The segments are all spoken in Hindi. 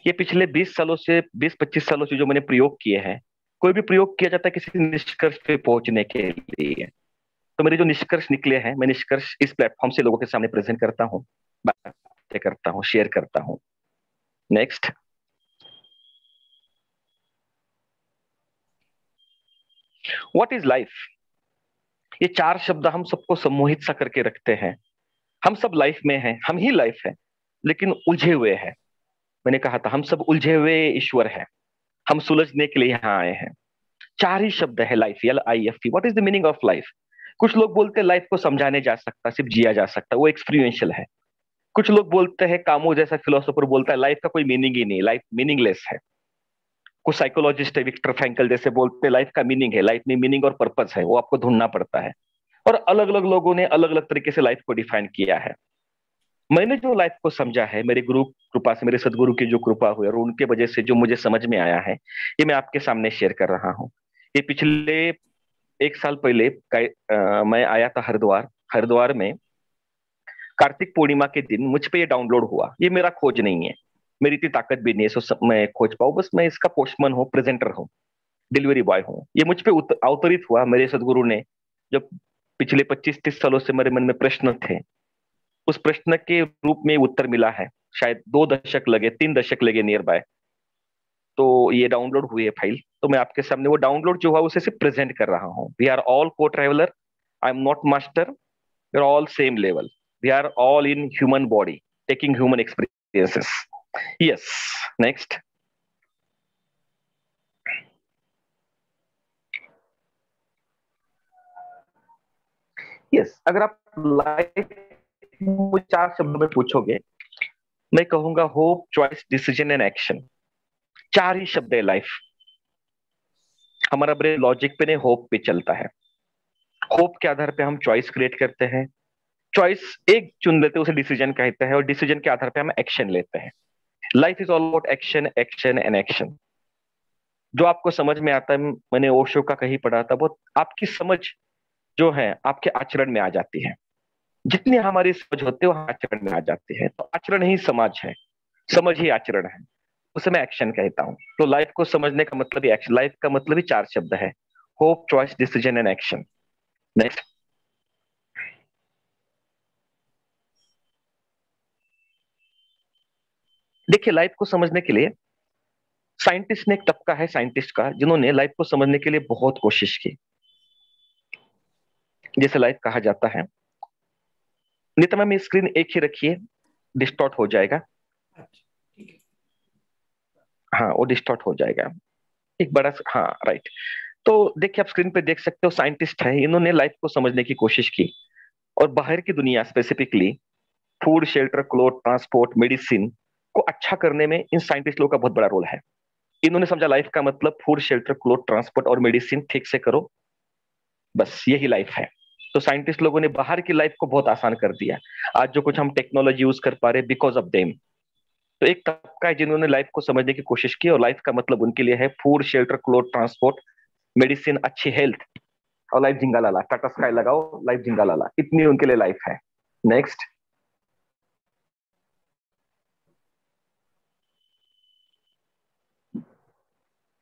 ये पिछले 20 सालों से 20-25 सालों से जो मैंने प्रयोग किए हैं, कोई भी प्रयोग किया जाता है किसी निष्कर्ष पे पहुंचने के लिए। तो मेरे जो निष्कर्ष निकले हैं, मैं निष्कर्ष इस प्लेटफॉर्म से लोगों के सामने प्रेजेंट करता हूँ, बातें करता हूँ, शेयर करता हूँ। नेक्स्ट। What is life? ये चार शब्द हम सबको सम्मोहित सा करके रखते हैं। हम सब लाइफ में हैं, हम ही लाइफ है, लेकिन उलझे हुए हैं। मैंने कहा था हम सब उलझे हुए ईश्वर हैं, हम सुलझने के लिए यहाँ आए हैं। चार ही शब्द है life, LIFE। What is the meaning of life? कुछ लोग बोलते हैं लाइफ को समझाने जा सकता, सिर्फ जिया जा सकता, वो एक्सपीरियंशियल है। कुछ लोग बोलते हैं, कामो जैसा फिलोसोफर बोलता है लाइफ का कोई मीनिंग ही नहीं, लाइफ मीनिंगलेस है। कुछ साइकोलॉजिस्ट है, विक्टर फ्रैंकल जैसे, बोलते हैं लाइफ का मीनिंग है, लाइफ में मीनिंग और पर्पस है, वो आपको ढूंढना पड़ता है। और अलग अलग लोगों ने अलग अलग तरीके से लाइफ को डिफाइन किया है। मैंने जो लाइफ को समझा है, मेरे गुरु कृपा से, मेरे सदगुरु की जो कृपा हुई और उनके वजह से जो मुझे समझ में आया है, ये मैं आपके सामने शेयर कर रहा हूँ। ये पिछले 1 साल पहले मैं आया था हरिद्वार। हरिद्वार में कार्तिक पूर्णिमा के दिन मुझ पे ये डाउनलोड हुआ। ये मेरा खोज नहीं है, मेरी इतनी ताकत भी नहीं है मैं खोज पाऊँ। बस मैं इसका पोस्टमैन हूँ, प्रेजेंटर हूँ, डिलीवरी बॉय हूँ। ये मुझ पे अवतरित हुआ मेरे सदगुरु ने। जब पिछले 25-30 सालों से मेरे मन में प्रश्न थे, उस प्रश्न के रूप में उत्तर मिला है। शायद 2 दशक लगे, 3 दशक लगे नियर बाय। तो ये डाउनलोड हुई है फाइल, तो मैं आपके सामने वो डाउनलोड जो हुआ उसे सिर्फ प्रेजेंट कर रहा हूँ। We are all co traveller, I am not master, we are all same level, we are all in human body, taking human experiences. Yes. Next. Yes, अगर आप लाइफ मुझे 4 शब्दों में पूछोगे, मैं कहूंगा hope, choice, decision and action. चार ही शब्द है लाइफ। हमारा ब्रेन लॉजिक पे नहीं, होप पे चलता है। होप के आधार पे हम चॉइस क्रिएट करते हैं, चॉइस एक चुन लेते हैं, उसे डिसीजन कहते हैं, और डिसीजन के आधार पे हम एक्शन लेते हैं। Life is all about action, action and action. जो आपको समझ में आता है, मैंने ओशो का कहीं पढ़ा था, वो आपकी समझ जो है आपके आचरण में आ जाती है। जितनी हमारी समझ होती है वो आचरण में आ जाती है। तो आचरण ही समाज है, समझ ही आचरण है, उसे मैं एक्शन कहता हूँ। तो लाइफ को समझने का मतलब ही एक्शन, लाइफ का मतलब ही 4 शब्द है, hope, choice, decision and action. Next. देखिए, लाइफ को समझने के लिए साइंटिस्ट ने एक तबका है साइंटिस्ट का, जिन्होंने लाइफ को समझने के लिए बहुत कोशिश की। जैसे लाइफ कहा जाता है, नितमा में स्क्रीन एक ही रखिए, डिस्टॉर्ट हो जाएगा। अच्छा, ठीक है। हाँ, वो डिस्टॉर्ट हो जाएगा। एक बड़ा हाँ, राइट। तो देखिए, आप स्क्रीन पे देख सकते हो, साइंटिस्ट है, इन्होंने लाइफ को समझने की कोशिश की। और बाहर की दुनिया, specifically food, shelter, cloth, transport, medicine को अच्छा करने में इन साइंटिस्ट लोगों का बहुत बड़ा रोल है। इन्होंने समझा लाइफ का मतलब फूड, शेल्टर, क्लोथ, ट्रांसपोर्ट और मेडिसिन ठीक से करो, बस यही लाइफ है। तो साइंटिस्ट लोगों ने बाहर की लाइफ को बहुत आसान कर दिया। आज जो कुछ हम टेक्नोलॉजी यूज कर पा रहे, बिकॉज ऑफ देम। तो एक तबका है जिन्होंने लाइफ को समझने की कोशिश की, और लाइफ का मतलब उनके लिए है food, shelter, cloth, transport, medicine, अच्छी हेल्थ, और लाइफ जिंगा लाला, टाटा स्काई लगाओ, लाइफ जिंगा लाला, इतनी उनके लिए लाइफ है। नेक्स्ट।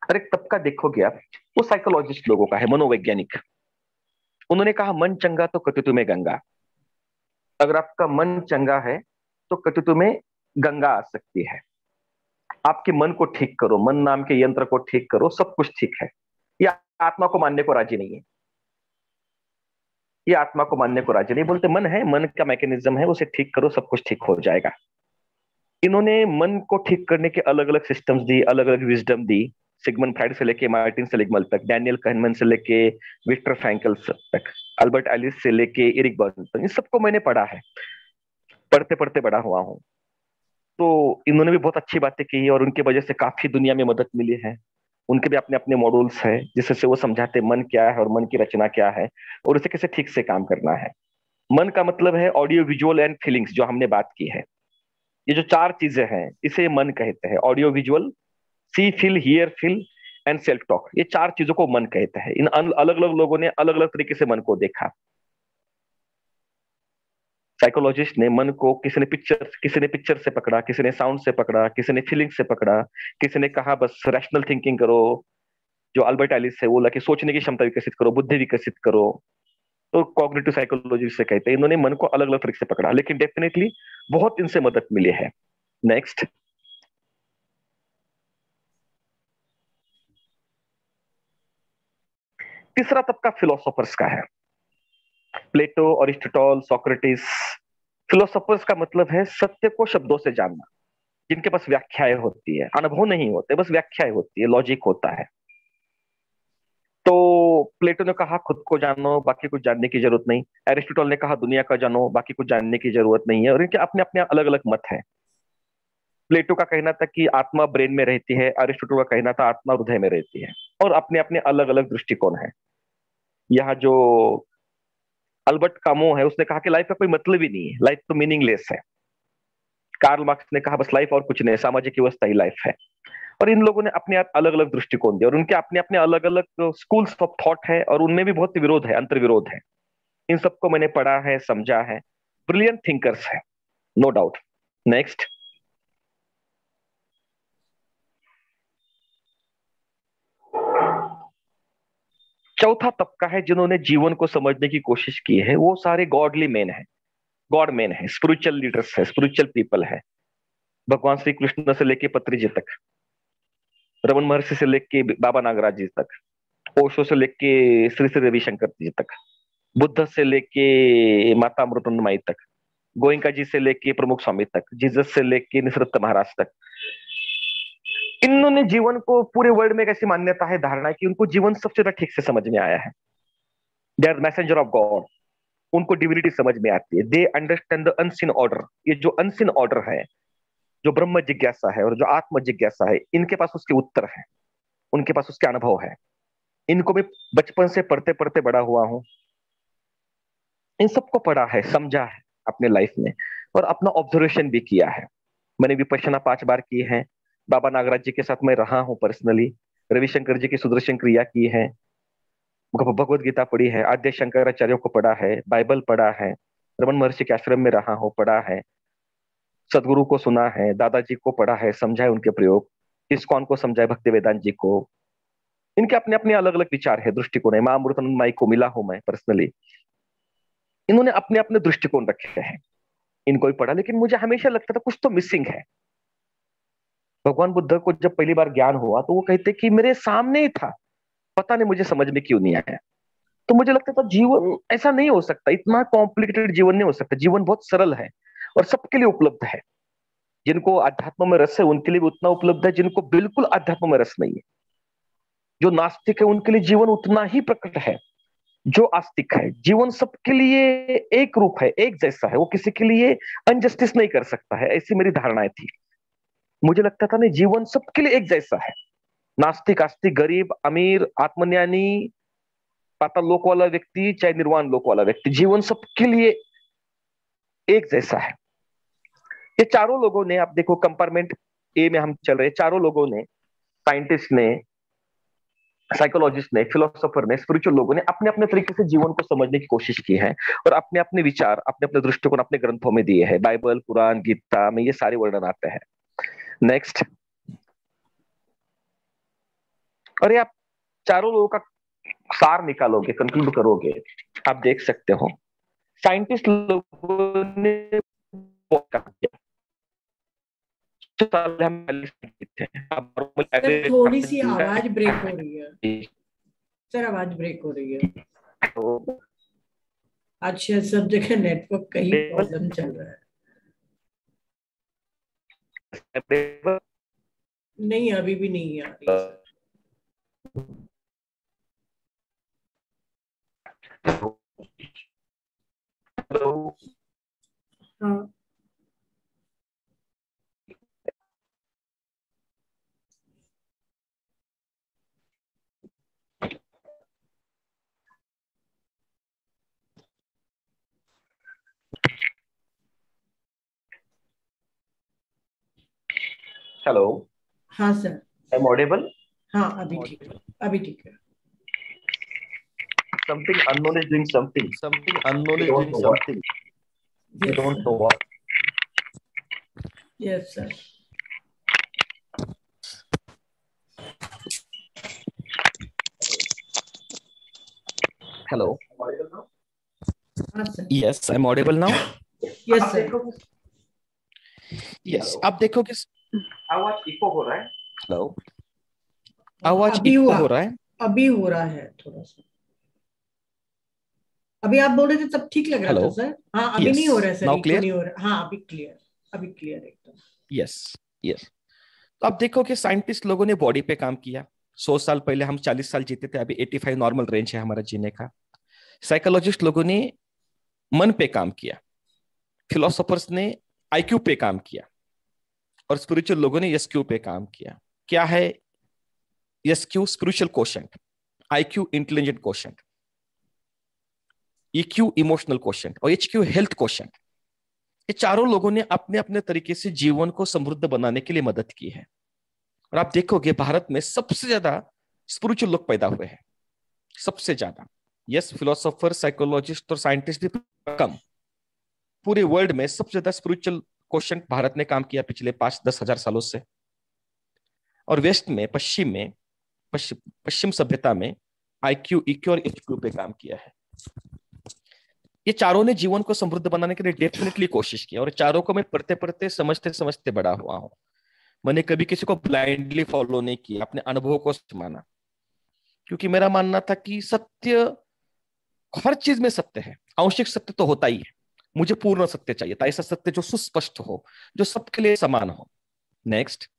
और एक तबका देखोगे आप, वो साइकोलॉजिस्ट लोगों का है, मनोवैज्ञानिक। उन्होंने कहा मन चंगा तो कटुतु में गंगा। अगर आपका मन चंगा है तो कटुतु में गंगा आ सकती है। आपके मन को ठीक करो, मन नाम के यंत्र को ठीक करो, सब कुछ ठीक है। ये आत्मा को मानने को राजी नहीं है। ये आत्मा को मानने को राजी नहीं, बोलते मन है, मन का मैकेनिज्म है, उसे ठीक करो, सब कुछ ठीक हो जाएगा। इन्होंने मन को ठीक करने के अलग अलग सिस्टम्स दी, अलग अलग विजडम दी। सिगमंड फ्राइड से लेके मार्टिन सेलिग्मन तक, डैनियल कहनमैन से लेके विक्टर फ्रैंकल तक, अल्बर्ट एलिस से लेके एरिक बर्न तक, इन सबको मैंने पढ़ा है, पढ़ते पढ़ते बड़ा हुआ हूँ। तो इन्होंने भी बहुत अच्छी बातें की है, और उनकी वजह से काफी दुनिया में मदद मिली है। उनके भी अपने अपने मॉड्यूल्स हैं, जिससे वो समझाते मन क्या है और मन की रचना क्या है, और उसे कैसे ठीक से काम करना है। मन का मतलब है ऑडियो, विजुअल एंड फीलिंग्स, जो हमने बात की है। ये जो 4 चीजें हैं, इसे मन कहते हैं। Audio, visual, see, feel, hear, feel and self talk. ये 4 चीजों को मन कहते हैं। इन अलग अलग लोगों ने अलग अलग तरीके से मन को देखा। साइकोलॉजिस्ट ने मन को किसी ने पिक्चर से पकड़ा, किसी ने साउंड से पकड़ा, किसी ने फीलिंग से पकड़ा, किसी ने कहा बस रैशनल थिंकिंग करो, जो अल्बर्ट एलिस है वो बोला कि सोचने की क्षमता विकसित करो, बुद्धि विकसित करो। तो कॉग्निटिव साइकोलॉजी से कहते हैं। इन्होंने मन को अलग अलग तरीके से पकड़ा, लेकिन डेफिनेटली बहुत इनसे मदद मिली है। नेक्स्ट, तीसरा तबका फिलोसोफर्स का है। प्लेटो, अरिस्टोटल, सोक्रेटिस। फिलोसोफर्स का मतलब है सत्य को शब्दों से जानना, जिनके पास व्याख्याएं होती है, अनुभव नहीं होते, बस व्याख्याएं होती है, लॉजिक होता है। तो प्लेटो ने कहा खुद को जानो, बाकी कुछ जानने की जरूरत नहीं। एरिस्टोटल ने कहा दुनिया का जानो, बाकी कुछ जानने की जरूरत नहीं है। और इनके अपने अपने अलग अलग मत है। प्लेटो का कहना था कि आत्मा ब्रेन में रहती है, अरिस्टोटल का कहना था आत्मा हृदय में रहती है। और अपने अपने अलग अलग दृष्टिकोण है। यहाँ जो अल्बर्ट कामो है, उसने कहा कि लाइफ का कोई मतलब ही नहीं है, लाइफ तो मीनिंगलेस है। कार्ल मार्क्स ने कहा बस लाइफ और कुछ नहीं, सामाजिक व्यवस्था ही लाइफ है। और इन लोगों ने अपने अलग अलग दृष्टिकोण दिए, और उनके अपने अपने अलग अलग स्कूल्स ऑफ थॉट है, और उनमें भी बहुत विरोध है, अंतर विरोध है। इन सबको मैंने पढ़ा है, समझा है। ब्रिलियंट थिंकर्स है, नो डाउट। नेक्स्ट, चौथा तबका है जिन्होंने जीवन को समझने की कोशिश की है, वो सारे गॉडली मैन है, गॉड मैन है, स्पिरिचुअल लीडर्स है, स्पिरिचुअल पीपल है। भगवान श्री कृष्ण से लेके पत्री जी तक, रमन महर्षि से लेके बाबा नागराज जी तक, ओशो से लेके श्री श्री रविशंकर जी तक, बुद्ध से लेके माता अमृतंदमयी तक, गोयंका जी से लेके प्रमुख स्वामी तक, जीसस से लेके निसरत महाराज तक। इन्होंने जीवन को, पूरे वर्ल्ड में एक ऐसी मान्यता है, धारणा है कि उनको जीवन सबसे ज्यादा ठीक से समझ में आया है। They are messenger of God. उनको डिविनिटी समझ में आती है। They understand the unseen order. ये जो अनसीन ऑर्डर है, जो ब्रह्म जिज्ञासा है और जो आत्म जिज्ञासा है, इनके पास उसके उत्तर है, उनके पास उसके अनुभव है। इनको भी बचपन से पढ़ते पढ़ते बड़ा हुआ हूं। इन सबको पढ़ा है, समझा है अपने लाइफ में, और अपना ऑब्जर्वेशन भी किया है। मैंने विपश्यना 5 बार की है। बाबा नागराज जी के साथ मैं रहा हूं पर्सनली। रविशंकर जी की सुदर्शन क्रिया की है। भगवत गीता पढ़ी है। आद्य शंकराचार्यों को पढ़ा है। बाइबल पढ़ा है। रमन महर्षि के आश्रम में रहा हूं, पढ़ा है। सदगुरु को सुना है, दादाजी को पढ़ा है, समझा है उनके प्रयोग। इस्कॉन को समझा है, भक्ति वेदांत जी को। इनके अपने अपने अलग अलग विचार है, दृष्टिकोण है। मां अमृतानंदमयी को मिला हूं मैं पर्सनली। इन्होंने अपने अपने दृष्टिकोण रखे हैं। इनको भी पढ़ा, लेकिन मुझे हमेशा लगता था कुछ तो मिसिंग है। भगवान बुद्ध को जब पहली बार ज्ञान हुआ तो वो कहते कि मेरे सामने ही था, पता नहीं मुझे समझ में क्यों नहीं आया। तो मुझे लगता था जीवन ऐसा नहीं हो सकता, इतना कॉम्प्लिकेटेड जीवन नहीं हो सकता। जीवन बहुत सरल है और सबके लिए उपलब्ध है। जिनको अध्यात्म में रस है उनके लिए भी उतना उपलब्ध है, जिनको बिल्कुल अध्यात्म में रस नहीं है, जो नास्तिक है, उनके लिए जीवन उतना ही प्रकट है जो आस्तिक है। जीवन सबके लिए एक रूप है, एक जैसा है। वो किसी के लिए अनजस्टिस नहीं कर सकता है, ऐसी मेरी धारणाएं थी। मुझे लगता था नहीं, जीवन सबके लिए एक जैसा है। नास्तिक, आस्तिक, गरीब, अमीर, आत्मज्ञानी, पाताल लोक वाला व्यक्ति, चाहे निर्वाण लोक वाला व्यक्ति, जीवन सबके लिए एक जैसा है। ये चारों लोगों ने, आप देखो कंपार्टमेंट ए में हम चल रहे, चारों लोगों ने, साइंटिस्ट ने, साइकोलॉजिस्ट ने, फिलोसोफर ने, स्पिरिचुअल लोगों ने अपने अपने तरीके से जीवन को समझने की कोशिश की है, और अपने अपने विचार, अपने अपने दृष्टिकोण अपने ग्रंथों में दिए हैं। बाइबल, कुरान, गीता में ये सारे वर्णन आते हैं। नेक्स्ट, और ये आप चारों लोगों का सार निकालोगे, कंक्लूड करोगे, आप देख सकते हो साइंटिस्ट लोगों ने सर थोड़ी सी आवाज ब्रेक हो रही है। सर आवाज ब्रेक हो रही है। अच्छा, सब जगह नेटवर्क का ही प्रॉब्लम चल रहा है। नहीं, अभी भी नहीं आ रही सर। हाँ, हेलो। हाँ सर। I am audible? हाँ, अभी ठीक है, अभी ठीक है। Something unknown is doing something. Something unknown We is don't doing know what. something. We Yes, don't sir. know what. Yes, sir. Hello. हाँ sir. Yes, I'm audible now. Yes, sir. Yes, आप देखो कि आवाज इको हो रहा है. हेलो, आवाज अभी इको हुआ. हो रहा है. अभी हो रहा है थोड़ा सा. अभी आप बोल रहे थे तब ठीक लग रहा था हेलो. सर. हाँ अभी Yes, नहीं हो रहा है सर. now eco clear. नहीं हो रहा. हाँ अभी क्लियर. अभी क्लियर एकदम. Yes, yes. तो आप देखो कि साइंटिस्ट लोगों ने बॉडी पे काम किया. 100 साल पहले हम 40 साल जीते थे, अभी 85 नॉर्मल रेंज है हमारा जीने का. साइकोलॉजिस्ट लोगों ने मन पे काम किया, फिलोसोफर्स ने आईक्यू पे काम किया, और स्पिरिचुअल लोगों ने एसक्यू पे काम किया. क्या है SQ? Spiritual quotient, IQ intelligent quotient, EQ emotional quotient, और एचक्यू हेल्थ क्वोशंट. ये चारों लोगों ने अपने अपने तरीके से जीवन को समृद्ध बनाने के लिए मदद की है. और आप देखोगे भारत में सबसे ज्यादा स्पिरिचुअल लोग पैदा हुए हैं, सबसे ज्यादा. यस, फिलोसोफर, साइकोलॉजिस्ट और साइंटिस्ट भी कम. पूरे वर्ल्ड में सबसे ज्यादा स्पिरिचुअल क्वोशंट भारत ने काम किया पिछले 5-10 हजार सालों से. और वेस्ट में, पश्चिम सभ्यता में आईक्यू, ईक्यू और एचक्यू पे काम किया है. ये चारों ने जीवन को समृद्ध बनाने के लिए डेफिनेटली कोशिश की, और चारों को मैं पढ़ते पढ़ते समझते समझते बड़ा हुआ हूं. मैंने कभी किसी को ब्लाइंडली फॉलो नहीं किया, अपने अनुभव को माना, क्योंकि मेरा मानना था कि सत्य, हर चीज में सत्य है. आंशिक सत्य तो होता ही है, मुझे पूर्ण सत्य चाहिए था. ऐसा सत्य जो सुस्पष्ट हो, जो सबके लिए समान हो. नेक्स्ट.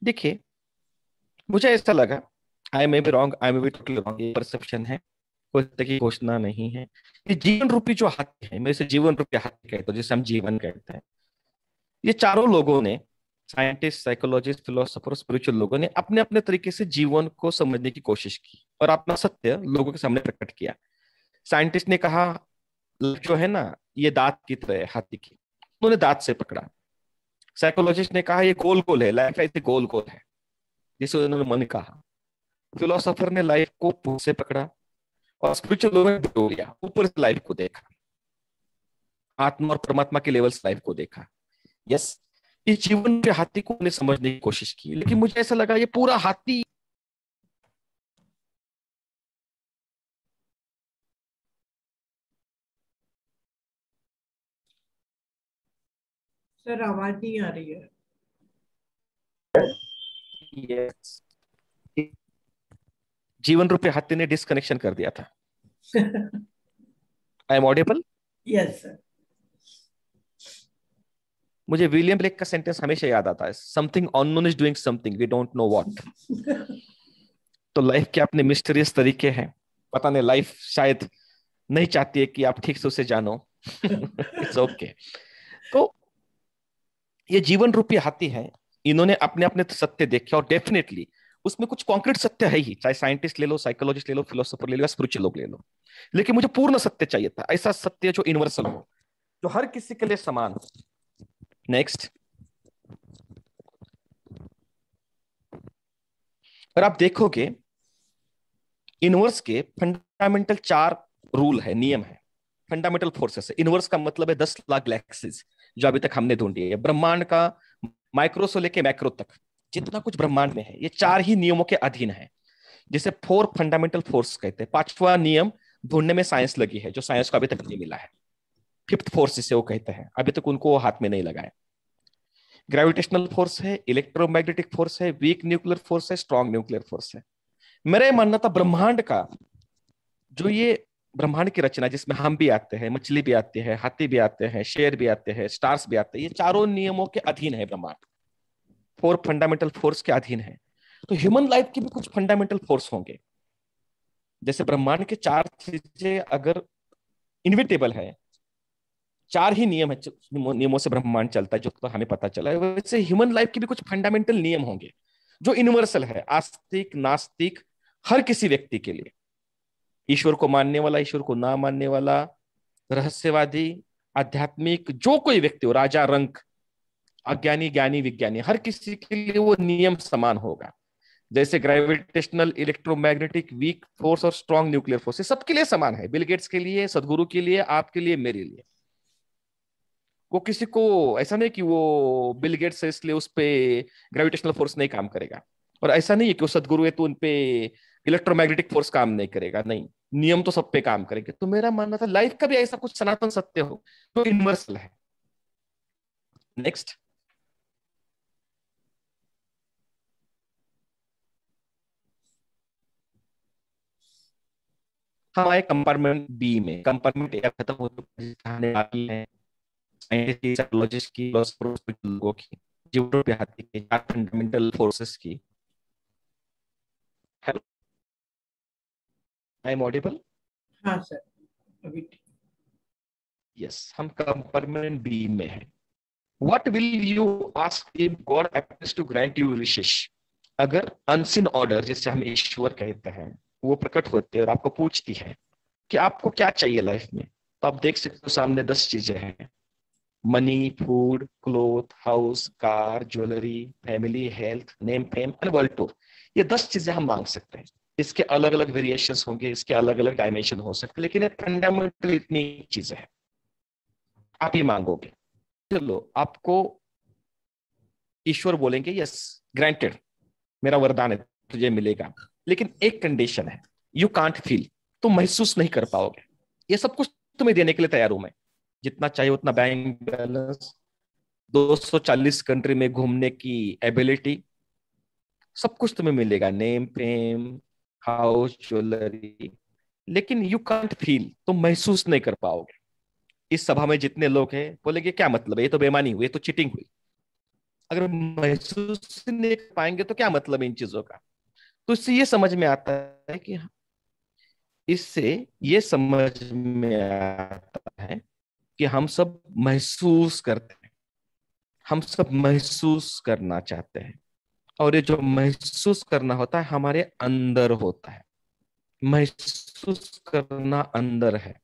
देखिए, मुझे ऐसा लगा, I may be wrong, I may be totally wrong, ये परसेप्शन है, कोई तरह की घोषणा नहीं है. ये जीवन रूपी जो हाथी है, मैं इसे जीवन रूपी हाथी कहता हूँ, जिसे हम जीवन कहते हैं. ये चारों लोगों ने, साइंटिस्ट, साइकोलॉजिस्ट, फिलोसोफर, स्पिरिचुअल लोगों ने अपने अपने तरीके से जीवन को समझने की कोशिश की और अपना सत्य लोगों के सामने प्रकट किया. साइंटिस्ट ने कहा जो है ना, ये दांत की तरह है हाथी की, उन्होंने दांत से पकड़ा. साइकोलॉजिस्ट ने कहा ये गोल गोल है, लाइफ ऐसे गोल गोल है, जिसे उन्होंने मन कहा. फिलोसोफर ने लाइफ को पूंछ से पकड़ा, और स्पिरिचुअल लोगों ने डो लिया, ऊपर से लाइफ को देखा, आत्मा और परमात्मा के लेवल से लाइफ को देखा. यस, इस जीवन के हाथी को उन्हें समझने की कोशिश की, लेकिन मुझे ऐसा लगा ये पूरा हाथी सर आवाज नहीं आ रही है. यस, जीवन रूपी हाथी ने डिस्कनेक्शन कर दिया था. I am audible? Yes sir. मुझे विलियम ब्लेक का सेंटेंस हमेशा याद आता है, something unknown is doing something we don't know what. तो लाइफ के अपने मिस्टीरियस तरीके हैं. पता नहीं, लाइफ शायद नहीं चाहती है कि आप ठीक से उसे जानो. It's okay. तो ये जीवन रूपी हाथी है, इन्होंने अपने अपने सत्य देखे, और डेफिनेटली उसमें कुछ कॉन्क्रीट सत्य है ही, चाहे साइंटिस्ट ले लो, साइकोलॉजिस्ट ले लो, फिलोसोफर ले लो, स्पिरिचुअल लोग ले लो. लेकिन मुझे पूर्ण सत्य चाहिए था, ऐसा सत्य जो यूनिवर्सल हो, जो हर किसी के लिए समान हो. नेक्स्ट. और आप देखोगे यूनिवर्स के फंडामेंटल 4 रूल है, नियम है, फंडामेंटल फोर्सेस है. यूनिवर्स का मतलब है 10 लाख गैलेक्सीज जो अभी तक हमने ढूंढी है. ब्रह्मांड का माइक्रो से लेके मैक्रो तक जितना कुछ ब्रह्मांड में है, ये 4 ही नियमों के अधीन है, जिसे 4 फंडामेंटल फोर्स कहते हैं. 5वां नियम ढूंढने में साइंस लगी है, जो साइंस को अभी तक नहीं मिला है. 5th फोर्स जिसे वो कहते हैं, अभी तक उनको हाथ में नहीं लगा है. ग्रेविटेशनल फोर्स है, इलेक्ट्रोमैग्नेटिक फोर्स है, वीक न्यूक्लियर फोर्स है, स्ट्रॉन्ग न्यूक्लियर फोर्स है. मेरा ये मानना था ब्रह्मांड का, जो ये ब्रह्मांड की रचना जिसमें हम भी आते हैं, मछली भी आती है, हाथी भी आते हैं, शेर भी आते हैं, स्टार्स भी आते हैं, ये चारों नियमों के अधीन है ब्रह्मांड. 4 फंडामेंटल फोर्स के अधीन है. तो ह्यूमन लाइफ के भी कुछ फंडामेंटल फोर्स होंगे. जैसे ब्रह्मांड के 4 चीजें अगर इनविटेबल है, 4 ही नियम है, नियमों से ब्रह्मांड चलता है, जो तो हमें पता चला है, वैसे ह्यूमन लाइफ के भी कुछ फंडामेंटल नियम होंगे जो यूनिवर्सल है, आस्तिक नास्तिक हर किसी व्यक्ति के लिए. ईश्वर को मानने वाला, ईश्वर को ना मानने वाला, रहस्यवादी, आध्यात्मिक, जो कोई व्यक्ति हो, राजा रंक, अज्ञानी, ज्ञानी, विज्ञानी, हर किसी के लिए वो नियम समान होगा. जैसे ग्रेविटेशनल, इलेक्ट्रोमैग्नेटिक, वीक फोर्स और स्ट्रॉन्ग न्यूक्लियर फोर्स, ये सबके लिए समान है। बिल गेट्स के लिए, सदगुरु के लिए, आपके लिए, मेरे लिए। वो किसी को ऐसा नहीं कि वो बिल गेट्स है इसलिए उस पे ग्रेविटेशनल फोर्स नहीं काम करेगा, और ऐसा नहीं है कि वो सदगुरु है तो उन पे इलेक्ट्रोमैग्नेटिक फोर्स काम नहीं करेगा, नहीं, नियम तो सब पे काम करेंगे। तो मेरा मानना था लाइफ का भी ऐसा कुछ सनातन सत्य हो जो यूनिवर्सल है। नेक्स्ट, हम आए कंपार्टमेंट बी में। कंपार्टमेंट ए खत्म हो चुका है, आने वाली है साइंटिस्ट, साइकोलॉजिस्ट की, फिलोसोफर्स की, लोगों की, जीवनों पे हाथी के चार फंडामेंटल फोर्सेस की। Hello, I am audible? हाँ सर, अभी ठीक। यस, हम कंपार्टमेंट बी में है। What will you ask if God happens to grant you wishes? अगर अनसीन ऑर्डर, जिसे हम ईश्वर कहते हैं, वो प्रकट होते हैं और आपको पूछती है कि आपको क्या चाहिए लाइफ में, तो आप देख सकते हो सामने 10 चीजें हैं। Money, food, cloth, house, car, jewellery, family, health, name, fame and world tour. ये 10 चीजें हम मांग सकते हैं। इसके अलग अलग वेरिएशंस होंगे, इसके अलग अलग डायमेंशन हो सकते हैं, लेकिन ये फंडामेंटल इतनी चीजें हैं, आप ये मांगोगे। चलो, आपको ईश्वर बोलेंगे यस, ग्रांटेड, मेरा वरदान है, तुझे मिलेगा, लेकिन एक कंडीशन है, यू कांट फील, तुम महसूस नहीं कर पाओगे। ये सब कुछ तुम्हें देने के लिए तैयार हूं मैं, जितना चाहिए उतना बैंक बैलेंस, 240 कंट्री में घूमने की एबिलिटी, सब कुछ तुम्हें मिलेगा, नेम, फेम, हाउस, ज्वेलरी, लेकिन यू कांट फील, तुम महसूस नहीं कर पाओगे। इस सभा में जितने लोग हैं बोलेंगे क्या मतलब है, ये तो बेईमानी हुई, ये तो चीटिंग हुई। अगर महसूस नहीं कर पाएंगे तो क्या मतलब है इन चीजों का? तो इससे ये समझ में आता है कि, इससे ये समझ में आता है कि हम सब महसूस करते हैं, हम सब महसूस करना चाहते हैं, और ये जो महसूस करना होता है हमारे अंदर होता है। महसूस करना अंदर है,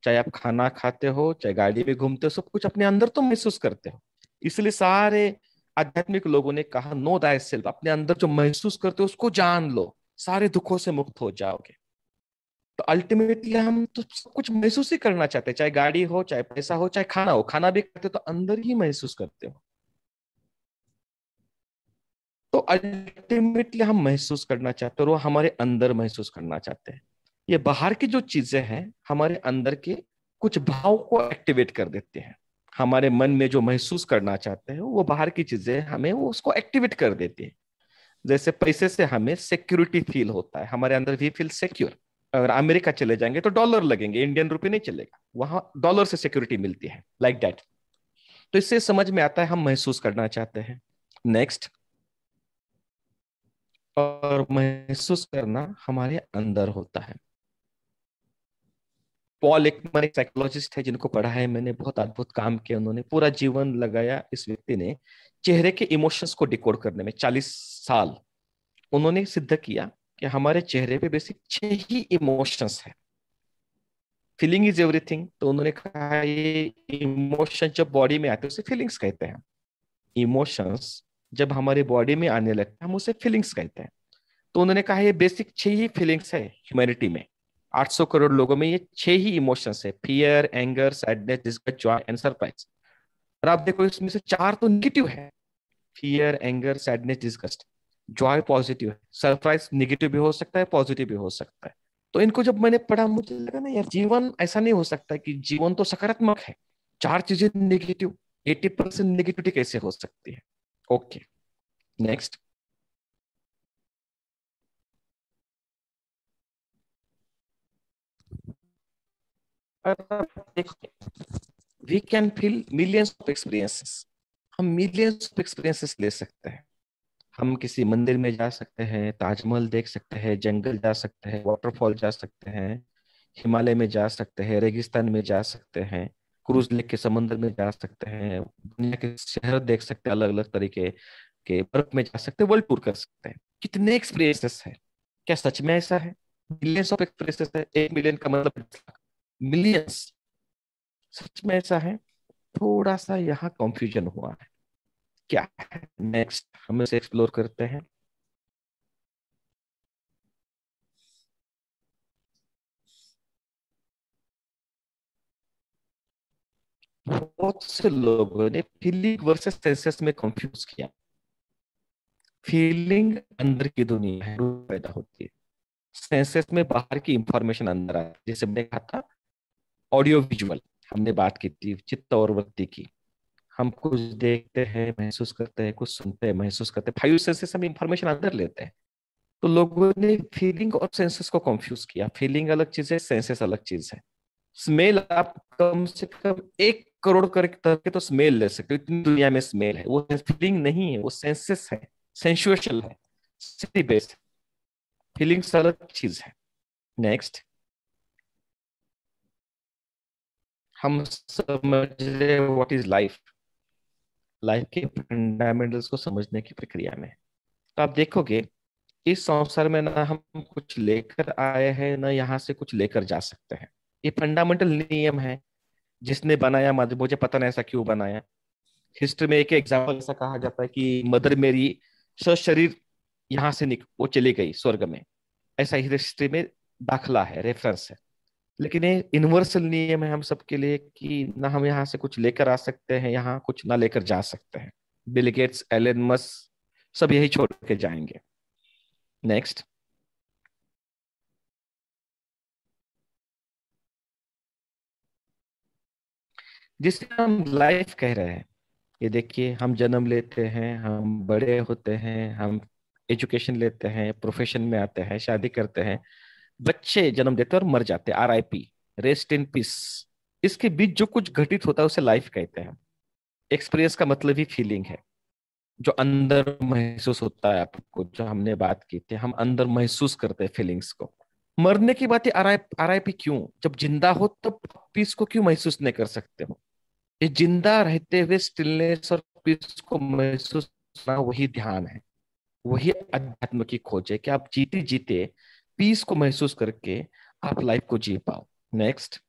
चाहे आप खाना खाते हो, चाहे गाड़ी में घूमते हो, सब कुछ अपने अंदर तो महसूस करते हो। इसलिए सारे आध्यात्मिक लोगों ने कहा, नो दाय सेल्फ, अपने अंदर जो महसूस करते हो उसको जान लो, सारे दुखों से मुक्त हो जाओगे। तो अल्टीमेटली हम तो सब कुछ महसूस ही करना चाहते हैं, चाहे गाड़ी हो, चाहे पैसा हो, चाहे खाना हो। खाना भी खाते तो अंदर ही महसूस करते हो। तो अल्टीमेटली हम महसूस करना चाहते हैं, और वो हमारे अंदर महसूस करना चाहते हैं। ये बाहर की जो चीजें हैं हमारे अंदर के कुछ भाव को एक्टिवेट कर देते हैं। हमारे मन में जो महसूस करना चाहते हैं वो बाहर की चीजें हमें वो उसको एक्टिवेट कर देती है। जैसे पैसे से हमें सिक्योरिटी फील होता है, हमारे अंदर भी फील सिक्योर। अगर अमेरिका चले जाएंगे तो डॉलर लगेंगे, इंडियन रुपए नहीं चलेगा, वहां डॉलर से सिक्योरिटी मिलती है, लाइक दैट। तो इससे समझ में आता है हम महसूस करना चाहते हैं। नेक्स्ट, और महसूस करना हमारे अंदर होता है। पॉल एकमैन एक साइकोलॉजिस्ट है जिनको पढ़ा है मैंने, बहुत अद्भुत काम किया उन्होंने, पूरा जीवन लगाया इस व्यक्ति ने चेहरे के इमोशंस को डिकोड करने में, 40 साल। उन्होंने सिद्ध किया कि हमारे चेहरे पे बेसिक 6 ही इमोशंस है। फीलिंग इज एवरीथिंग, तो उन्होंने कहा ये इमोशन जब बॉडी में आते हैं उसे फीलिंग्स कहते हैं। इमोशंस जब हमारे बॉडी में आने लगते हैं हम उसे फीलिंग्स कहते हैं। तो उन्होंने कहा ये बेसिक 6 ही फीलिंग्स है ह्यूमैनिटी में। 800 करोड़ लोगों में ये 6 ही इमोशंस है, fear, anger, sadness, disgust, Joy and surprise. और आप देखो इसमें से 4 तो निगेटिव है, fear, anger, sadness, disgust. Joy positive है, सरप्राइज निगेटिव भी हो सकता है, पॉजिटिव भी हो सकता है। तो इनको जब मैंने पढ़ा मुझे लगा ना यार, जीवन ऐसा नहीं हो सकता कि जीवन तो सकारात्मक है, 4 चीजें निगेटिव, 80% निगेटिविटी कैसे हो सकती है? Okay, next. We can feel millions of experiences, हम मिलियंस ऑफ एक्सपीरियंसेस ले सकते हैं। हम किसी मंदिर में जा सकते हैं, ताजमहल देख सकते हैं, जंगल जा सकते हैं, वाटरफॉल जा सकते हैं, हिमालय में जा सकते हैं, रेगिस्तान में जा सकते हैं, क्रूज लेक के समंदर में जा सकते हैं, दुनिया के शहर देख सकते हैं, अलग अलग तरीके के बर्फ में जा सकते हैं, वर्ल्ड टूर कर सकते हैं। कितने एक्सपीरियंसेस है? क्या सच में ऐसा है? मिलियंस ऑफ एक्सपीरियंसेस है, 1 मिलियन का मतलब मिलियंस। सच में ऐसा है? थोड़ा सा यहाँ कंफ्यूजन हुआ है, क्या है? नेक्स्ट हम इसे एक्सप्लोर करते हैं। बहुत से लोगों ने फीलिंग वर्सेस सेंसेस में कंफ्यूज किया। फीलिंग अंदर की दुनिया है, पैदा होती है। सेंसेस में बाहर की इंफॉर्मेशन अंदर आती है। जैसे मैंने कहा था, ऑडियो विजुअल हमने बात की थी, चित्त और वृत्ति की। हम कुछ देखते हैं, महसूस करते हैं, कुछ सुनते हैं, महसूस करते हैं, 5 सेंसेस हम इंफॉर्मेशन अंदर लेते हैं। तो लोगों ने फीलिंग और सेंसेस को कंफ्यूज किया। फीलिंग अलग चीज है, सेंसेस अलग चीज है। स्मेल आप कम से कम 1 करोड़ करके तो स्मेल ले सकते हो, इतनी दुनिया में स्मेल है। वो फीलिंग नहीं है, वो सेंसेस है, सेंसुएशल है, सिटी बेस्ड। फीलिंग्स अलग चीज है। नेक्स्ट, हम समझ रहे व्हाट इज लाइफ। लाइफ के फंडामेंटल्स को समझने की प्रक्रिया में तो आप देखोगे, इस संसार में ना हम कुछ लेकर आए हैं, ना यहाँ से कुछ लेकर जा सकते हैं। ये फंडामेंटल नियम है। जिसने बनाया, मुझे पता नहीं ऐसा क्यों बनाया। हिस्ट्री में एक एग्जाम्पल ऐसा कहा जाता है कि मदर मेरी सशरीर यहाँ से वो चली गई स्वर्ग में। ऐसा हिस्ट्री में दाखला है, रेफरेंस है। लेकिन ये यूनिवर्सल नियम है हम सबके लिए कि ना हम यहाँ से कुछ लेकर आ सकते हैं, यहाँ कुछ ना लेकर जा सकते हैं। बिल गेट्स, एलन मस्क सब यही छोड़ के जाएंगे। नेक्स्ट, जिसे हम लाइफ कह रहे हैं, ये देखिए, हम जन्म लेते हैं, हम बड़े होते हैं, हम एजुकेशन लेते हैं, प्रोफेशन में आते हैं, शादी करते हैं, बच्चे जन्म देते हैं और मर जाते हैं, RIP, रेस्ट इन पीस। इसके बीच जो कुछ घटित होता है उसे लाइफ कहते हैं। एक्सपीरियंस का मतलब ही फीलिंग है, जो अंदर महसूस होता है आपको। जो हमने बात की थी, हम अंदर महसूस करते हैं फीलिंग्स को। मरने की बात है, RIP क्यों? जब जिंदा हो तब पीस को क्यों महसूस नहीं कर सकते हो? ये जिंदा रहते हुए स्टिलनेस और पीस को महसूस करना, वही ध्यान है, वही अध्यात्म की खोज है कि आप जीते जीते पीस को महसूस करके आप लाइफ को जी पाओ। नेक्स्ट,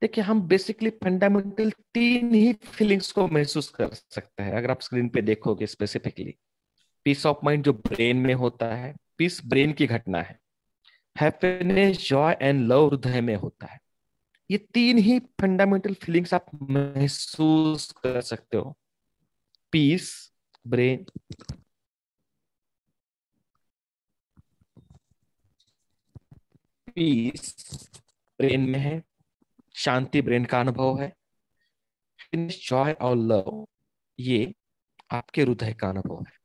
देखिए, हम बेसिकली फंडामेंटल 3 ही फीलिंग्स को महसूस कर सकते हैं। अगर आप स्क्रीन पे देखोगे स्पेसिफिकली, पीस ऑफ माइंड जो ब्रेन में होता है, पीस ब्रेन की घटना है। हैप्पीनेस, जॉय एंड लव हृदय में होता है। ये 3 ही फंडामेंटल फीलिंग्स आप महसूस कर सकते हो। पीस ब्रेन, पीस ब्रेन में है, शांति ब्रेन का अनुभव है। जॉय और लव, ये आपके हृदय का अनुभव है।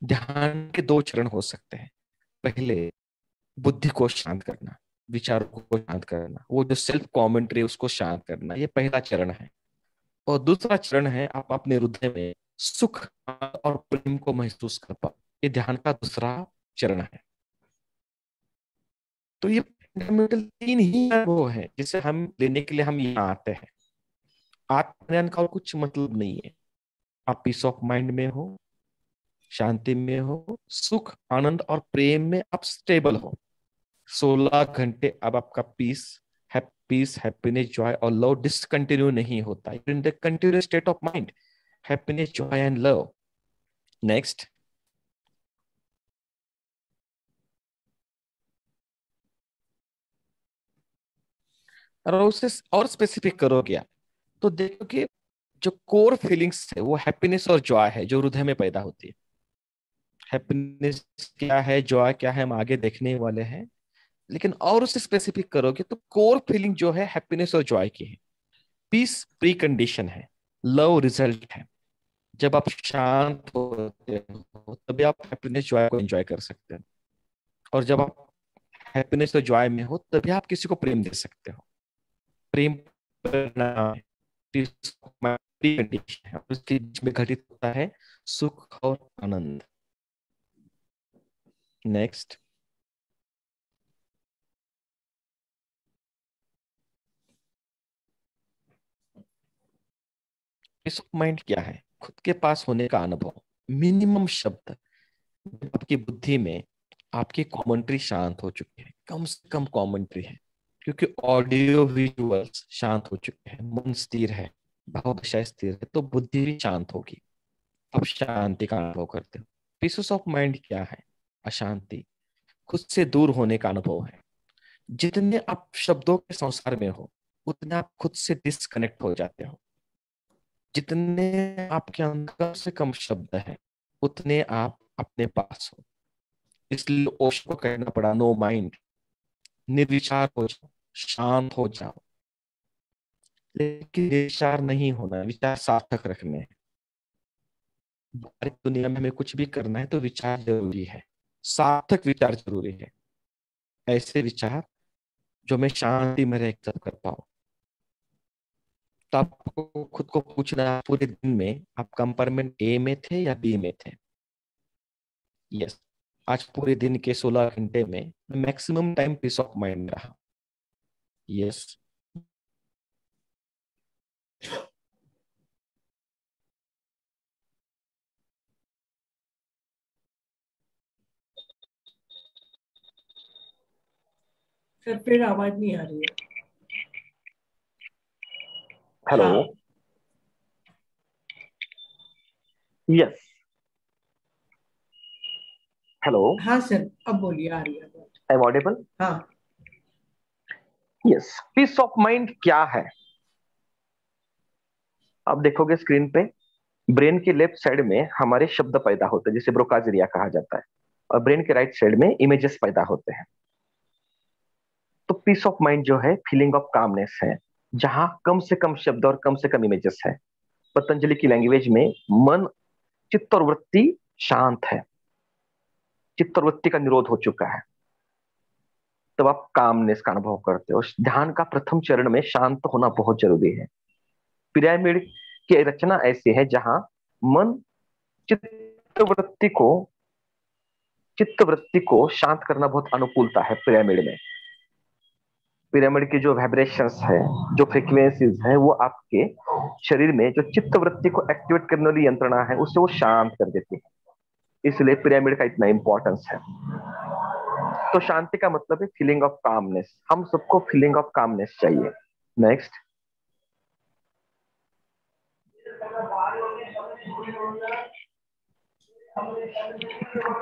ध्यान के 2 चरण हो सकते हैं। पहले, बुद्धि को शांत करना, विचारों को शांत करना, वो जो सेल्फ कमेंट्री उसको शांत करना, ये पहला चरण है। और दूसरा चरण है, आप अपने हृदय में सुख और प्रेम को महसूस कर पाओ। ये ध्यान का दूसरा चरण है। तो ये फंडामेंटल 3 ही वो है जिसे हम लेने के लिए हम यहाँ आते हैं। आत्मज्ञान का और कुछ मतलब नहीं है। आप पीस ऑफ माइंड में हो, शांति में हो, सुख, आनंद और प्रेम में आप स्टेबल हो। 16 घंटे अब आपका पीस, हैप्पीनेस, जॉय और लव डिसकंटिन्यू नहीं होता, in the continuous state of mind, happiness, Joy and love. Next, और उसे और स्पेसिफिक करोगे आप, तो देखो कि जो कोर फीलिंग्स है वो हैप्पीनेस और जॉय है, जो हृदय में पैदा होती है। हैप्पीनेस क्या है, जॉय क्या है, हम आगे देखने वाले हैं। लेकिन और उसे स्पेसिफिक करोगे तो कोर फीलिंग जो है हैप्पीनेस और जॉय की है। पीस प्री कंडीशन है, लव रिजल्ट है। जब आप शांत होते हो तभी आप हैप्पीनेस जॉय को एंजॉय कर सकते हैं। और जब आप हैप्पीनेस और जॉय में हो तभी आप किसी को प्रेम दे सकते हो। प्रेम परिणाम है, प्री कंडीशन है, और उसके बीच में घटित होता है सुख और आनंद। नेक्स्ट, पीस ऑफ माइंड क्या है? खुद के पास होने का अनुभव। मिनिमम शब्द, आपकी बुद्धि में आपकी कमेंट्री शांत हो चुकी है, कम से कम कमेंट्री है, क्योंकि ऑडियो विजुअल्स शांत हो चुके हैं, मन स्थिर है, भाव दशा स्थिर है, तो बुद्धि भी शांत होगी। आप शांति का अनुभव करते हो। पीस ऑफ माइंड क्या है? अशांति, खुद से दूर होने का अनुभव है। जितने आप शब्दों के संसार में हो उतने आप खुद से डिस्कनेक्ट हो जाते हो। जितने आपके अंदर कम से कम शब्द है उतने आप अपने पास हो। इसलिए ओशो को कहना पड़ा, नो माइंड, निर्विचार हो जाओ, शांत हो जाओ। लेकिन निर्विचार नहीं होना, विचार सार्थक रखने हैं। बाहरी दुनिया में हमें कुछ भी करना है तो विचार जरूरी है, सार्थक विचार जरूरी है। ऐसे विचार जो मैं शांति में रह कर पाऊं। तो आपको खुद को पूछना है, पूरे दिन में आप कंपार्टमेंट ए में थे या बी में थे? यस, आज पूरे दिन के 16 घंटे में maximum time peace of mind में रहा। यस, सर फिर आवाज नहीं आ रही है। हेलो, हाँ यस, हेलो, हाँ सर, अब बोलिए, आ रही है आवाज। आई एम ऑडिबल? हाँ यस, पीस ऑफ माइंड क्या है? आप देखोगे स्क्रीन पे, ब्रेन के लेफ्ट साइड में हमारे शब्द पैदा होते हैं जिसे ब्रोकाज एरिया कहा जाता है, और ब्रेन के राइट साइड में इमेजेस पैदा होते हैं। तो पीस ऑफ माइंड जो है फीलिंग ऑफ कामनेस है, जहां कम से कम शब्द और कम से कम इमेजेस है। पतंजलि की लैंग्वेज में मन, चित्त और वृत्ति शांत है, चित्त और वृत्ति का निरोध हो चुका है, तब आप कामनेस का अनुभव करते हो। ध्यान का प्रथम चरण में शांत होना बहुत जरूरी है। पिरामिड की रचना ऐसी है जहां मन चित्त वृत्ति को चित्त वृत्ति को शांत करना बहुत अनुकूलता है। पिरामिड में, पिरामिड की जो वाइब्रेशंस है, जो फ्रीक्वेंसीज है, वो आपके शरीर में जो चित्त वृत्ति को एक्टिवेट करने वाली यंत्रणा है उसे वो शांत कर देती है। इसलिए पिरामिड का इतना इंपॉर्टेंस है। तो शांति का मतलब है फीलिंग ऑफ कामनेस। हम सबको फीलिंग ऑफ कामनेस चाहिए। Next,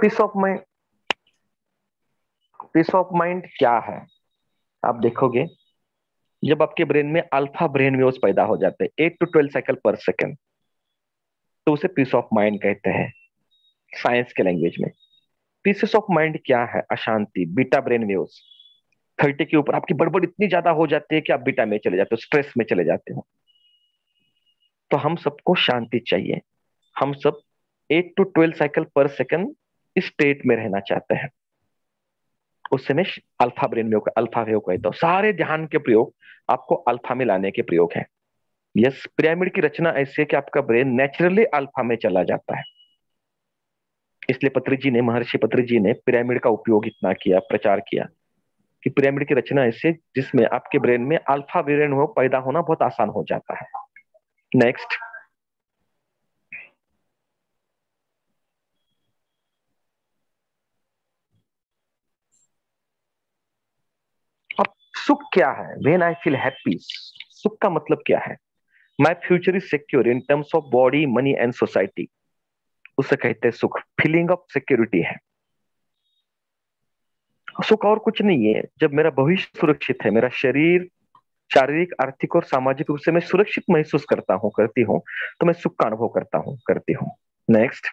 peace of mind. Peace of mind क्या है? आप देखोगे, जब आपके ब्रेन में अल्फा ब्रेन वेव्स पैदा हो जाते हैं 8 to 12 साइकिल पर सेकेंड, तो उसे पीस ऑफ माइंड कहते हैं साइंस के लैंग्वेज में। पीसेस ऑफ माइंड क्या है? अशांति, बीटा ब्रेन वेव्स। 30 के ऊपर आपकी बड़बड़ इतनी ज्यादा हो जाती है कि आप बीटा में चले जाते हो, स्ट्रेस में चले जाते हो। तो हम सबको शांति चाहिए। हम सब 8 to 12 साइकिल पर सेकेंड इस स्टेट में रहना चाहते हैं। उस समय अल्फा ब्रेन वेव का, अल्फा वेव कहता हूं। सारे ध्यान के प्रयोग आपको अल्फा में लाने के प्रयोग हैं। यस, पिरामिड की रचना ऐसी है कि आपका ब्रेन नेचुरली अल्फा में चला जाता है। इसलिए पत्री जी ने, महर्षि पत्री जी ने पिरामिड का उपयोग इतना किया, प्रचार किया कि पिरामिड की रचना ऐसे जिसमें आपके ब्रेन में अल्फा वेरिएंट हो पैदा होना बहुत आसान हो जाता है। नेक्स्ट, अब सुख क्या है? When I feel happy. सुख का मतलब क्या है? My future is secure in terms of body, money and society. उसे कहते हैं सुख। फीलिंग ऑफ सिक्योरिटी है सुख, और कुछ नहीं है। जब मेरा भविष्य सुरक्षित है, मेरा शरीर शारीरिक, आर्थिक और सामाजिक रूप से मैं सुरक्षित महसूस करता हूँ, करती हूँ, तो मैं सुख का अनुभव करता हूँ, करती हूँ। नेक्स्ट,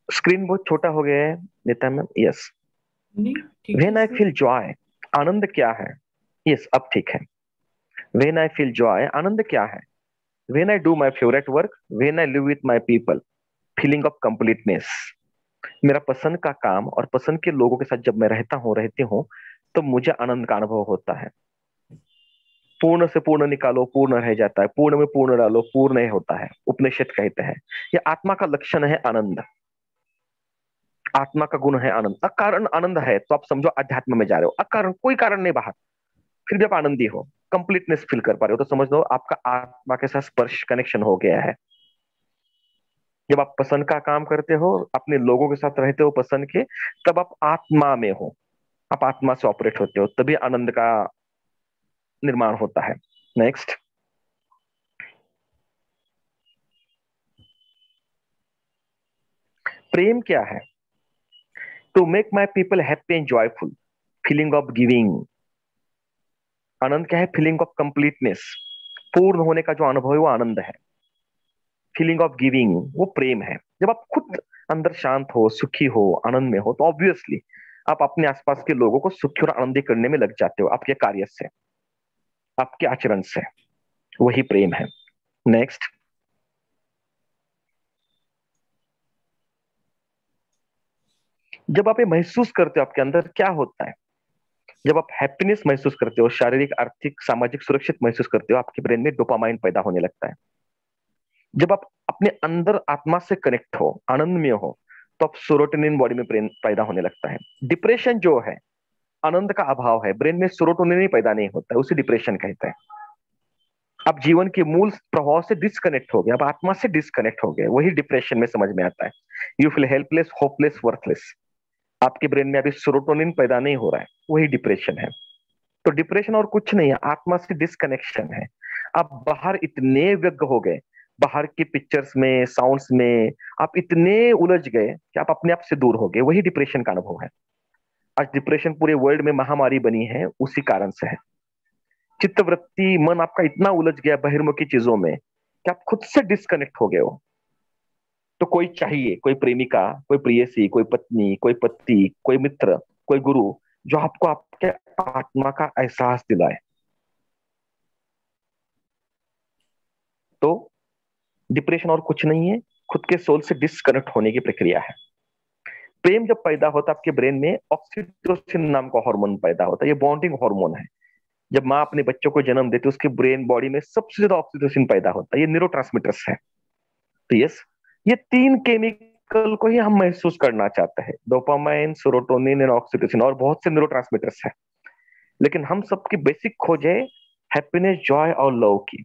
स्क्रीन बहुत छोटा हो गया है नेता मैम। यस, नहीं ठीक है when I sir. Feel joy. आनंद क्या है? यस, अब ठीक है। व्हेन आई फील जॉय, आनंद क्या है? When I do my favourite work, when I live with my people, feeling of completeness. मेरा पसंद का काम और पसंद के लोगों के साथ जब मैं रहता हूँ, रहती हूँ, तो मुझे आनंद का अनुभव होता है। पूर्ण से पूर्ण निकालो, पूर्ण रह जाता है। पूर्ण में पूर्ण डालो, पूर्ण नहीं होता है, उपनिषद कहते हैं। ये आत्मा का लक्षण है आनंद। आत्मा का गुण है आनंद। अकारण आनंद है तो आप समझो अध्यात्म में जा रहे हो। अकारण, कोई कारण नहीं बाहर, फिर भी आप आनंदी हो, कंप्लीटनेस फील कर पा रहे हो, तो समझ लो आपका आत्मा के साथ स्पर्श, कनेक्शन हो गया है। जब आप पसंद का काम करते हो, अपने लोगों के साथ रहते हो पसंद के, तब आप आत्मा में हो, आप आत्मा से ऑपरेट होते हो, तभी आनंद का निर्माण होता है। नेक्स्ट, प्रेम क्या है? To make my people happy and joyful, feeling of giving. आनंद क्या है? फीलिंग ऑफ कंप्लीटनेस, पूर्ण होने का जो अनुभव है वो आनंद है। फीलिंग ऑफ गिविंग वो प्रेम है। जब आप खुद अंदर शांत हो, सुखी हो, आनंद में हो, तो ऑब्वियसली आप अपने आसपास के लोगों को सुखी और आनंदित करने में लग जाते हो, आपके कार्य से, आपके आचरण से। वही प्रेम है। नेक्स्ट, जब आप ये महसूस करते हो, आपके अंदर क्या होता है? जब आप हैप्पीनेस महसूस करते हो, शारीरिक, आर्थिक, सामाजिक सुरक्षित महसूस करते हो, आपके ब्रेन में डोपामाइन पैदा होने लगता है। जब आप अपने अंदर आत्मा से कनेक्ट हो, आनंद में हो, तो आप सेरोटोनिन बॉडी में पैदा होने लगता है। डिप्रेशन जो है आनंद का अभाव है, ब्रेन में सेरोटोनिन ही पैदा नहीं होता है, उसे डिप्रेशन कहते हैं। आप जीवन के मूल प्रभाव से डिस्कनेक्ट हो गए, आप आत्मा से डिस्कनेक्ट हो गए, वही डिप्रेशन में समझ में आता है। You feel helpless, hopeless, worthless. आपके ब्रेन में अभी सेरोटोनिन पैदा नहीं हो रहा है, वही डिप्रेशन है। तो डिप्रेशन और कुछ नहीं है, आत्मा से डिस्कनेक्शन है। आप बाहर इतने व्यग्र हो गए, बाहर की पिक्चर्स में, साउंड्स में आप इतने उलझ गए कि आप अपने आप से दूर हो गए, वही डिप्रेशन का अनुभव है। आज डिप्रेशन पूरे वर्ल्ड में महामारी बनी है, उसी कारण से है। चित्तवृत्ति, मन आपका इतना उलझ गया बहिर्मुखी चीजों में कि आप खुद से डिस्कनेक्ट हो गए हो। तो कोई चाहिए, कोई प्रेमिका, कोई प्रेयसी, कोई पत्नी, कोई पति, कोई मित्र, कोई गुरु, जो आपको आपके आत्मा का एहसास दिलाए। तो डिप्रेशन और कुछ नहीं है, खुद के सोल से डिस्कनेक्ट होने की प्रक्रिया है। प्रेम जब पैदा होता है, आपके ब्रेन में ऑक्सीटोसिन नाम का हार्मोन पैदा होता है, ये बॉन्डिंग हार्मोन है। जब माँ अपने बच्चों को जन्म देती है, उसके ब्रेन बॉडी में सबसे ज्यादा ऑक्सीटोसिन पैदा होता है, ये न्यूरोट्रांसमीटर्स है। तो यस, ये तीन केमिकल को ही हम महसूस करना चाहते हैं, डोपामाइन, सेरोटोनिन और ऑक्सीटोसिन, और बहुत से न्यूरोट्रांसमीटर्स है। लेकिन हम सबकी बेसिक खोज है हैप्पीनेस, जॉय और लव की।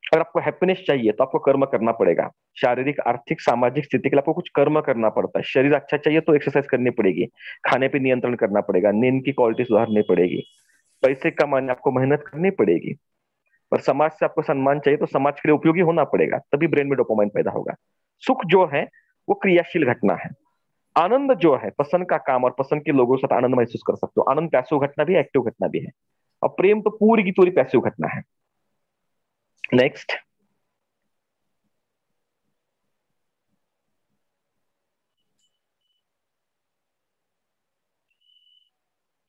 अगर आपको हैप्पीनेस चाहिए तो आपको कर्म करना पड़ेगा। शारीरिक, आर्थिक, सामाजिक स्थिति के लिए आपको कुछ कर्म करना पड़ता है। शरीर अच्छा चाहिए तो एक्सरसाइज करनी पड़ेगी, खाने पे नियंत्रण करना पड़ेगा, नींद की क्वालिटी सुधारनी पड़ेगी, पैसे कमाने आपको मेहनत करनी पड़ेगी। और समाज से आपको सम्मान चाहिए तो समाज के लिए उपयोगी होना पड़ेगा, तभी ब्रेन में डोपामाइन पैदा होगा। सुख जो है वो क्रियाशील घटना है। आनंद जो है पसंद का काम और पसंद के लोगों के साथ आनंद महसूस कर सकते हो। आनंद पैसिव घटना भी है, एक्टिव घटना भी है। और प्रेम तो पूरी की पूरी पैसिव घटना है। नेक्स्ट,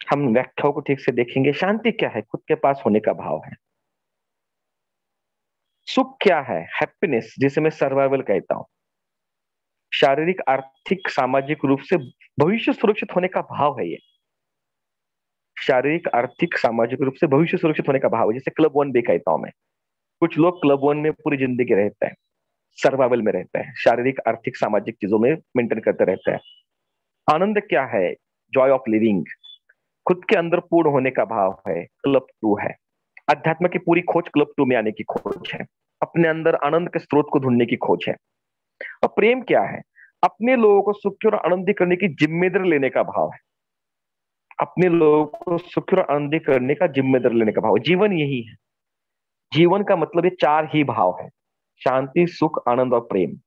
हम व्याख्याओं को ठीक से देखेंगे। शांति क्या है? खुद के पास होने का भाव है। सुख क्या है? हैप्पीनेस, जिसे मैं सर्वाइवल कहता हूं। शारीरिक, आर्थिक, सामाजिक रूप से भविष्य सुरक्षित होने का भाव है ये। शारीरिक, आर्थिक, सामाजिक रूप से भविष्य सुरक्षित होने का भाव है, जिसे क्लब वन भी कहता हूं मैं। कुछ लोग क्लब वन में पूरी जिंदगी रहते हैं, सर्वाइवल में रहते हैं, शारीरिक, आर्थिक, सामाजिक चीजों में मेंटेन करते रहते हैं। आनंद क्या है? जॉय ऑफ लिविंग, खुद के अंदर पूर्ण होने का भाव है, क्लब टू है। अध्यात्म की पूरी खोज क्लब टू में आने की खोज है, अपने अंदर आनंद के स्रोत को ढूंढने की खोज है। और प्रेम क्या है? अपने लोगों को सुखी और आनंदित करने की जिम्मेदारी लेने का भाव है। अपने लोगों को सुखी और आनंदित करने का जिम्मेदारी लेने का भाव। जीवन यही है। जीवन का मतलब ये चार ही भाव है, शांति, सुख, आनंद और प्रेम।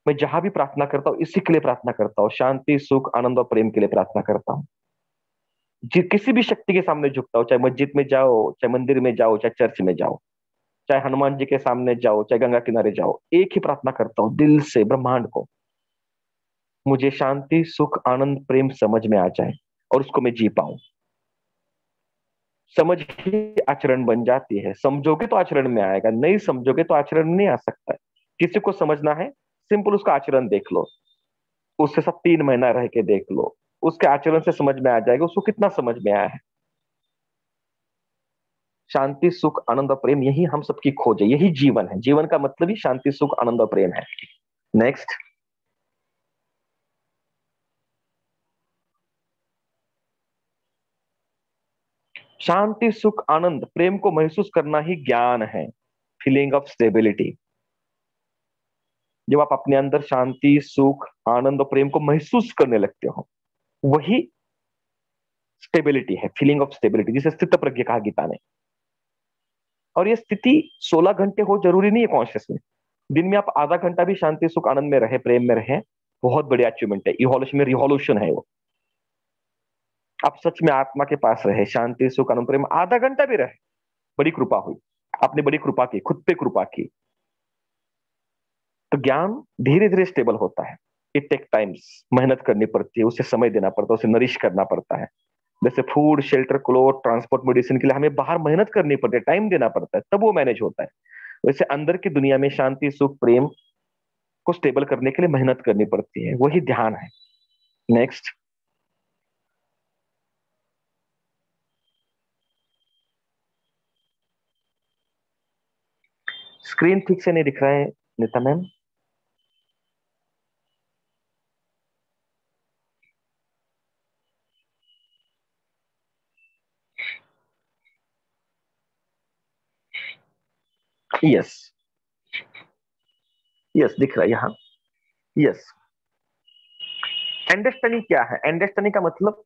मैं जहां भी प्रार्थना करता हूँ इसी के लिए प्रार्थना करता हूँ, शांति, सुख, आनंद और प्रेम के लिए प्रार्थना करता हूँ। किसी भी शक्ति के सामने झुकता हूँ, चाहे मस्जिद में जाओ, चाहे मंदिर में जाओ, चाहे चर्च में जाओ, चाहे हनुमान जी के सामने जाओ, चाहे गंगा किनारे जाओ, एक ही प्रार्थना करता हूँ दिल से, ब्रह्मांड को, मुझे शांति, सुख, आनंद, प्रेम समझ में आ जाए और उसको मैं जी पाऊं। समझ ही आचरण बन जाती है। समझोगे तो आचरण में आएगा, नहीं समझोगे तो आचरण में नहीं आ सकता है। किसी को समझना है, सिंपल उसका आचरण देख लो, उसके साथ 3 महीना रह के देख लो, उसके आचरण से समझ में आ जाएगा उसको कितना समझ में आया है। शांति, सुख, आनंद और प्रेम, यही हम सबकी खोज है, यही जीवन है। जीवन का मतलब ही शांति, सुख, आनंद और प्रेम है। नेक्स्ट, शांति, सुख, आनंद, प्रेम को महसूस करना ही ज्ञान है, फीलिंग ऑफ स्टेबिलिटी। जब आप अपने अंदर शांति, सुख, आनंद और प्रेम को महसूस करने लगते हो, वही स्टेबिलिटी है, फीलिंग ऑफ स्टेबिलिटी, जिसे स्थित प्रज्ञ कहा गीता ने। और ये स्थिति 16 घंटे हो जरूरी नहीं है कॉन्शियस में। दिन में आप आधा घंटा भी शांति सुख आनंद में रहे, प्रेम में रहे, बहुत बड़ी अचीवमेंट है, इवोल्यूशन में रिवॉल्यूशन है वो। आप सच में आत्मा के पास रहे, शांति सुख आनंद प्रेम आधा घंटा भी रहे, बड़ी कृपा हुई, आपने बड़ी कृपा की, खुद पे कृपा की। तो ज्ञान धीरे धीरे स्टेबल होता है। इट टेक टाइम्स, मेहनत करनी पड़ती है, उसे समय देना पड़ता है, उसे नरिश करना पड़ता है। जैसे food, shelter, cloth, transport, medicine के लिए हमें बाहर मेहनत करनी पड़ती है, टाइम देना पड़ता है, तब वो मैनेज होता है। वैसे अंदर की दुनिया में शांति सुख प्रेम को स्टेबल करने के लिए मेहनत करनी पड़ती है, वही ध्यान है। नेक्स्ट। स्क्रीन ठीक से नहीं दिख रहा है नीता मैम। यस, यस दिख रहा है यहाँ। यस। अंडरस्टैंडिंग क्या है? अंडरस्टैंडिंग का मतलब,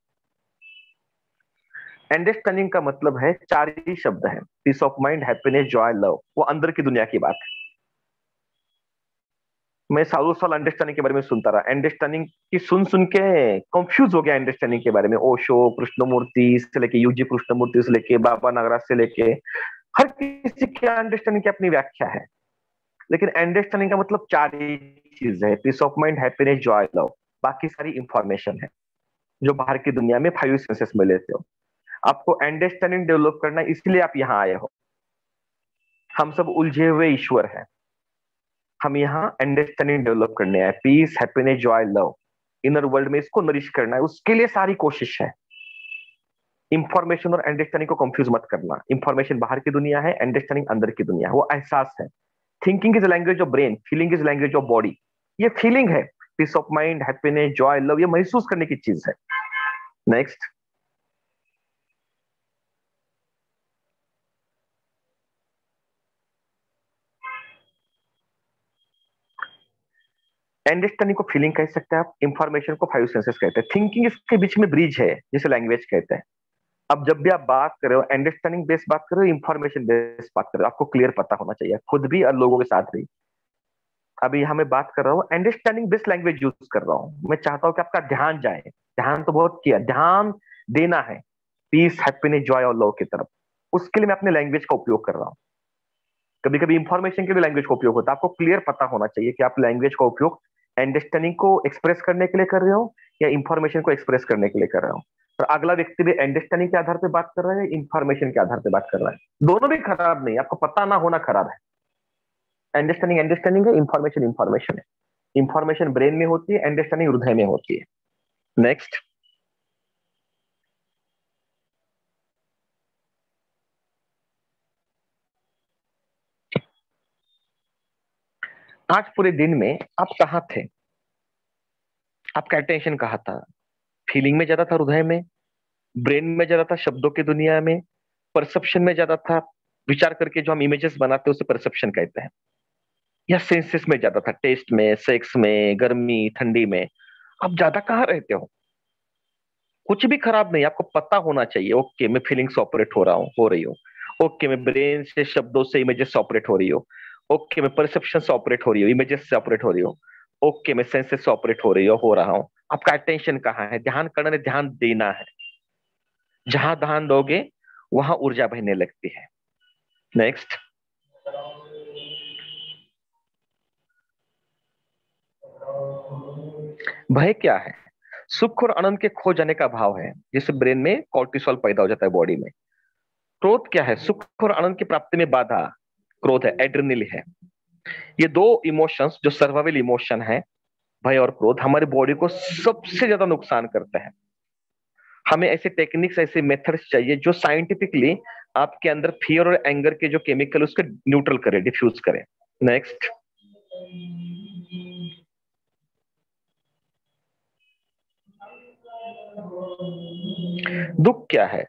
अंडरस्टैंडिंग का मतलब है, चार ही शब्द है, peace of mind, happiness, joy, love. वो अंदर की दुनिया की बात है। मैं सालों साल अंडरस्टैंडिंग के बारे में सुनता रहा, अंडरस्टैंडिंग की सुन सुन के कंफ्यूज हो गया अंडरस्टैंडिंग के बारे में। ओशो, कृष्णमूर्ति से लेके यूजी कृष्णमूर्ति से लेके बाबा नागराज से लेके हर किसी के अंडरस्टैंडिंग की अपनी व्याख्या है। लेकिन अंडरस्टैंडिंग का मतलब चार ही चीज है, peace of mind, happiness, joy, love. बाकी सारी इंफॉर्मेशन है जो बाहर की दुनिया में फाइव सेंसेस में लेते हो। आपको अंडरस्टैंडिंग डेवलप करना है, इसलिए आप यहाँ आए हो। हम सब उलझे हुए ईश्वर हैं, हम यहाँ अंडरस्टैंडिंग डेवलप करने आए, peace, happiness, joy, love. Inner world में इसको नरिश करना है, उसके लिए सारी कोशिश है। इंफॉर्मेशन और अंडरस्टैंडिंग को कंफ्यूज मत करना। इंफॉर्मेशन बाहर की दुनिया है, अंडरस्टैंडिंग अंदर की दुनिया है, वो एहसास है। Thinking is language of brain, feeling is language of body. ये फीलिंग है, peace of mind, happiness, joy, love, ये महसूस करने की चीज है। नेक्स्ट। अंडरस्टैंडिंग को फीलिंग कह सकते हैं आप, इंफॉर्मेशन को फाइव सेंसेस कहते हैं, थिंकिंग इसके बीच में ब्रिज है जिसे लैंग्वेज कहते हैं। अब जब भी आप बात कर रहे हो, अंडरस्टैंडिंग बेस्ड बात कर रहे हो, इंफॉर्मेशन बेस्ड बात कर रहे हो, आपको क्लियर पता होना चाहिए, खुद भी और लोगों के साथ भी। अभी यहाँ मैं बात कर रहा हूँ, अंडरस्टैंडिंग बेस्ड लैंग्वेज यूज कर रहा हूँ। मैं चाहता हूँ कि आपका ध्यान जाए, ध्यान तो बहुत किया, ध्यान देना है पीस, हैप्पीनेस, जॉय और लव की तरफ। उसके लिए मैं अपने लैंग्वेज का उपयोग कर रहा हूँ। कभी कभी इंफॉर्मेशन के लिए लैंग्वेज का उपयोग होता है। आपको क्लियर पता होना चाहिए कि आप लैंग्वेज का उपयोग अंडरस्टैंडिंग को एक्सप्रेस करने के लिए कर रहे हो या इंफॉर्मेशन को एक्सप्रेस करने के लिए कर रहे हो। और अगला व्यक्ति भी अंडरस्टैंडिंग के आधार पर बात कर रहा है, इंफॉर्मेशन के आधार पर बात कर रहा है। दोनों भी खराब नहीं, आपको पता ना होना खराब है। अंडरस्टैंडिंग अंडरस्टैंडिंग है, इंफॉर्मेशन इंफॉर्मेशन है। इंफॉर्मेशन ब्रेन में होती है, अंडरस्टैंडिंग हृदय में होती है। नेक्स्ट। आज पूरे दिन में आप कहाँ थे? आपका अटेंशन कहाँ था? फीलिंग में ज्यादा था, हृदय में, ब्रेन में ज्यादा था, शब्दों की दुनिया में, परसेप्शन में ज्यादा था, विचार करके जो हम इमेजेस बनाते हैं उसे परसेप्शन कहते हैं, या सेंसेस में ज्यादा था, टेस्ट में, सेक्स में, गर्मी ठंडी में? आप ज्यादा कहाँ रहते हो? कुछ भी खराब नहीं, आपको पता होना चाहिए, ओके मैं फीलिंग से ऑपरेट हो रही हूँ। ओके मैं ब्रेन से, शब्दों से, इमेजेस से ऑपरेट हो रही हूँ। ओके मैं परसेप्शन से ऑपरेट हो रही हूँ, इमेजेस से ऑपरेट हो रही हूँ। ओके मैं सेंसेस से ऑपरेट हो रहा हूँ। आपका अटेंशन कहाँ है? ध्यान करना है, ध्यान देना है। जहां ध्यान दोगे वहां ऊर्जा बहने लगती है। नेक्स्ट। भय क्या है? सुख और आनंद के खो जाने का भाव है, जिससे ब्रेन में कॉर्टिसोल पैदा हो जाता है बॉडी में। क्रोध क्या है? सुख और आनंद की प्राप्ति में बाधा। क्रोध है, एड्रेनल है। ये दो इमोशंस जो सर्वाइवल इमोशन है, भय और क्रोध, हमारी बॉडी को सबसे ज्यादा नुकसान करते हैं। हमें ऐसे टेक्निक्स, ऐसे मेथड्स चाहिए जो साइंटिफिकली आपके अंदर फियर और एंगर के जो केमिकल उसके न्यूट्रल करे, डिफ्यूज करे। नेक्स्ट। दुख क्या है?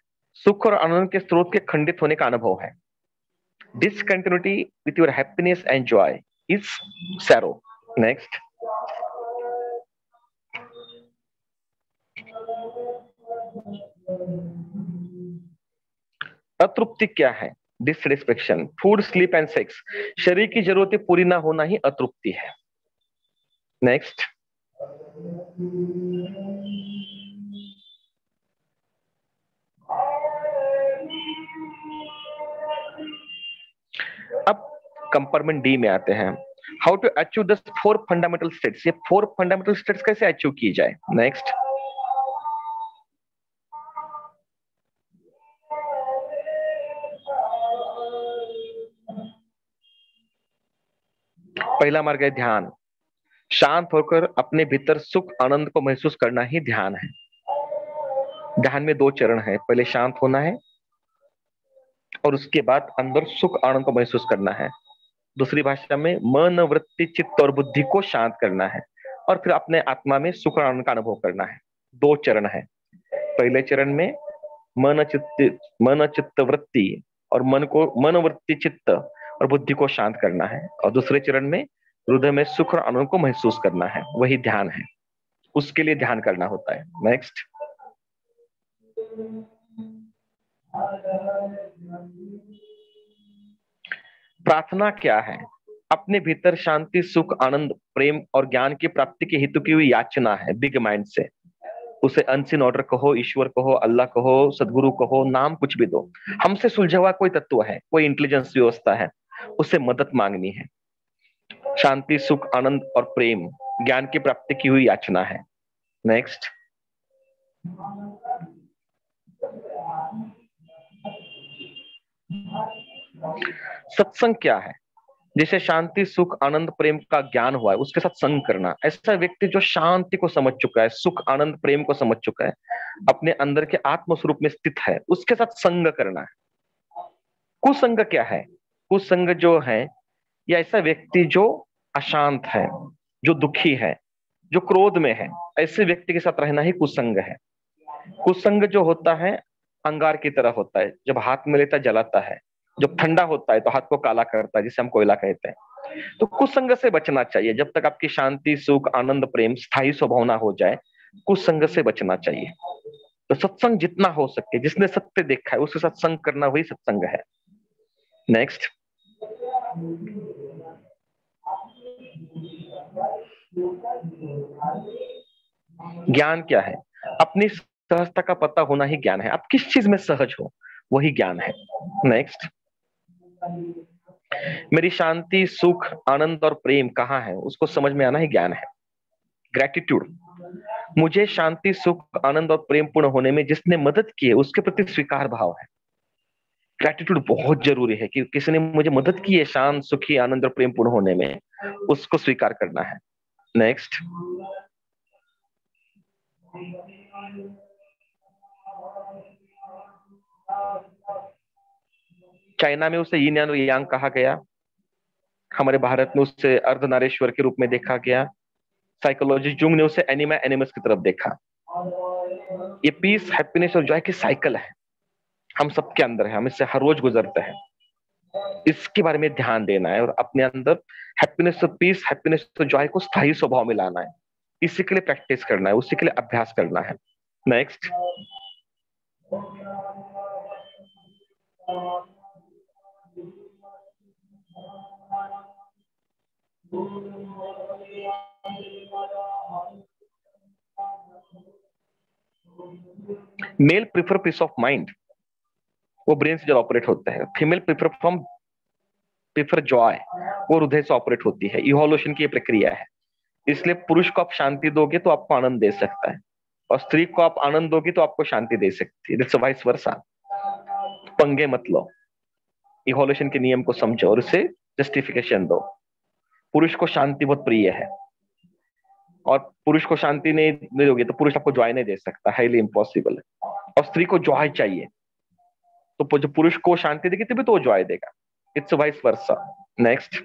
सुख और आनंद के स्रोत के खंडित होने का अनुभव है। Discontinuity with your happiness and joy is sorrow. Next. अतृप्ति क्या है? Dissatisfaction. Food, sleep and sex, शरीर की जरूरतें पूरी ना होना ही अतृप्ति है। नेक्स्ट, अब कंपार्टमेंट डी में आते हैं। How to achieve the 4 fundamental states. ये 4 फंडामेंटल स्टेट्स कैसे अचीव की जाए? नेक्स्ट, पहला मार्ग है ध्यान। शांत होकर अपने भीतर सुख आनंद को महसूस करना ही ध्यान है। ध्यान में 2 चरण है, पहले शांत होना है और उसके बाद अंदर सुख आनंद को महसूस करना है। दूसरी भाषा में मन, वृत्ति, चित्त और बुद्धि को शांत करना है और फिर अपने आत्मा में सुख और आनंद का अनुभव करना है। 2 चरण है। पहले चरण में मन चित्त वृत्ति और मन वृत्ति चित्त और बुद्धि को शांत करना है, और दूसरे चरण में हृदय में सुख और आनंद को महसूस करना है। वही ध्यान है, उसके लिए ध्यान करना होता है। नेक्स्ट, प्रार्थना क्या है? अपने भीतर शांति, सुख, आनंद, प्रेम और ज्ञान की प्राप्ति के हेतु की हुई याचना है, बिग माइंड से। उसे अनसीन ऑर्डर कहो, ईश्वर कहो, अल्लाह कहो, सदगुरु कहो, नाम कुछ भी दो। हमसे सुलझा हुआ कोई तत्व है, कोई इंटेलिजेंस व्यवस्था है, उससे मदद मांगनी है। शांति, सुख, आनंद और प्रेम, ज्ञान की प्राप्ति की हुई याचना है। नेक्स्ट, सत्संग क्या है? जिसे शांति, सुख, आनंद, प्रेम का ज्ञान हुआ है, उसके साथ संग करना। ऐसा व्यक्ति जो शांति को समझ चुका है, सुख, आनंद, प्रेम को समझ चुका है, अपने अंदर के आत्म स्वरूप में स्थित है, उसके साथ संग करना है। कुसंग क्या है? कुसंग जो है, या ऐसा व्यक्ति जो अशांत है, जो दुखी है, जो क्रोध में है, ऐसे व्यक्ति के साथ रहना ही कुसंग है। कुसंग जो होता है अंगार की तरह होता है, जब हाथ में लेता जलाता है, जब ठंडा होता है तो हाथ को काला करता है, जिसे हम कोयला कहते हैं। तो कुसंग से बचना चाहिए। जब तक आपकी शांति, सुख, आनंद, प्रेम स्थायी स्वभाव ना हो जाए, कुसंग से बचना चाहिए। तो सत्संग जितना हो सके, जिसने सत्य देखा है उसके साथ संग करना, वही सत्संग है। नेक्स्ट, ज्ञान क्या है? अपनी सहजता का पता होना ही ज्ञान है। आप किस चीज में सहज हो, वही ज्ञान है। नेक्स्ट, मेरी शांति, सुख, आनंद और प्रेम कहाँ है, उसको समझ में आना ही ज्ञान है। ग्रेटिट्यूड, मुझे शांति, सुख, आनंद और प्रेम पूर्ण होने में जिसने मदद की है उसके प्रति स्वीकार भाव है। ग्रेटिट्यूड बहुत जरूरी है कि किसी ने मुझे मदद की है शांत, सुखी, आनंद और प्रेम पूर्ण होने में, उसको स्वीकार करना है। नेक्स्ट, चाइना में उसे यिन और यांग कहा गया, हमारे भारत में उसे अर्धनारीश्वर के रूप में देखा गया। साइकोलॉजिस्ट जुंग ने उसे एनिमा एनिमस की तरफ देखा। ये पीस, हैप्पीनेस और जॉय की साइकिल है, हम सबके अंदर है, हम इससे हर रोज गुजरते हैं। इसके बारे में ध्यान देना है और अपने अंदर हैप्पीनेस और पीस, हैप्पीनेस और जॉय को स्थायी स्वभाव में लाना है। इसी के लिए प्रैक्टिस करना है, उसी के लिए अभ्यास करना है। Next, male prefer peace of mind, वो ब्रेन से जो ऑपरेट होता है। फीमेल प्रिफर जॉय, वो हृदय से ऑपरेट होती है। इवोल्यूशन की ये प्रक्रिया है। इसलिए पुरुष को आप शांति दोगे तो आपको आनंद दे सकता है, और स्त्री को आप आनंद दोगे तो आपको शांति दे सकती है। It's vice versa. पंगे मत लो, इवोल्यूशन के नियम को समझो और उसे जस्टिफिकेशन दो। पुरुष को शांति बहुत प्रिय है, और पुरुष को शांति नहीं दोगे तो पुरुष आपको जॉय नहीं दे सकता, हाईली इम्पॉसिबल है। और स्त्री को जॉय चाहिए, तो जो पुरुष को शांति देगी तभी तो वो जॉय देगा। It's vice versa. Next,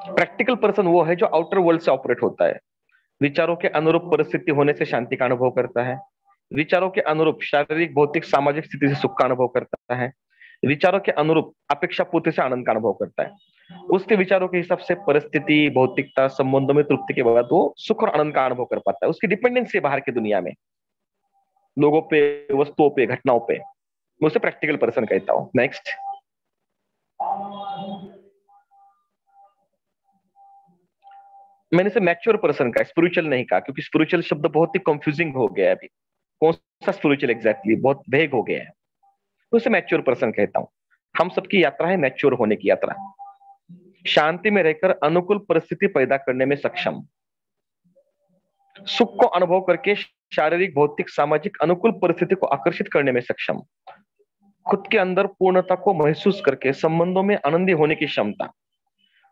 practical person वो है जो आउटर वर्ल्ड से ऑपरेट होता है, विचारों के अनुरूप परिस्थिति होने से शांति का अनुभव करता है, विचारों के अनुरूप शारीरिक, भौतिक, सामाजिक स्थिति से सुख का अनुभव करता है, विचारों के अनुरूप अपेक्षा पूर्ति से आनंद का अनुभव करता है। उसके विचारों के हिसाब से परिस्थिति, भौतिकता, संबंधों में तृप्ति के बाद वो सुख और आनंद का अनुभव कर पाता है। उसकी डिपेंडेंसी है बाहर की दुनिया में, लोगों पे, वस्तुओं पे, घटनाओं पे। मैं उसे प्रैक्टिकल पर्सन कहता हूं। नेक्स्ट, मैंने इसे मैच्योर पर्सन का, स्पिरिचुअल नहीं कहा, क्योंकि स्पिरिचुअल शब्द बहुत ही कंफ्यूजिंग हो गया है अभी। कौन सा स्पिरिचुअल एग्जैक्टली, बहुत वेग हो गया है। तो उसे मैच्योर पर्सन कहता हूं। हम सबकी यात्रा है मैच्योर होने की यात्रा। शांति में रहकर अनुकूल परिस्थिति पैदा करने में सक्षम, सुख को अनुभव करके शारीरिक, भौतिक, सामाजिक अनुकूल परिस्थिति को आकर्षित करने में सक्षम, खुद के अंदर पूर्णता को महसूस करके संबंधों में आनंदी होने की क्षमता,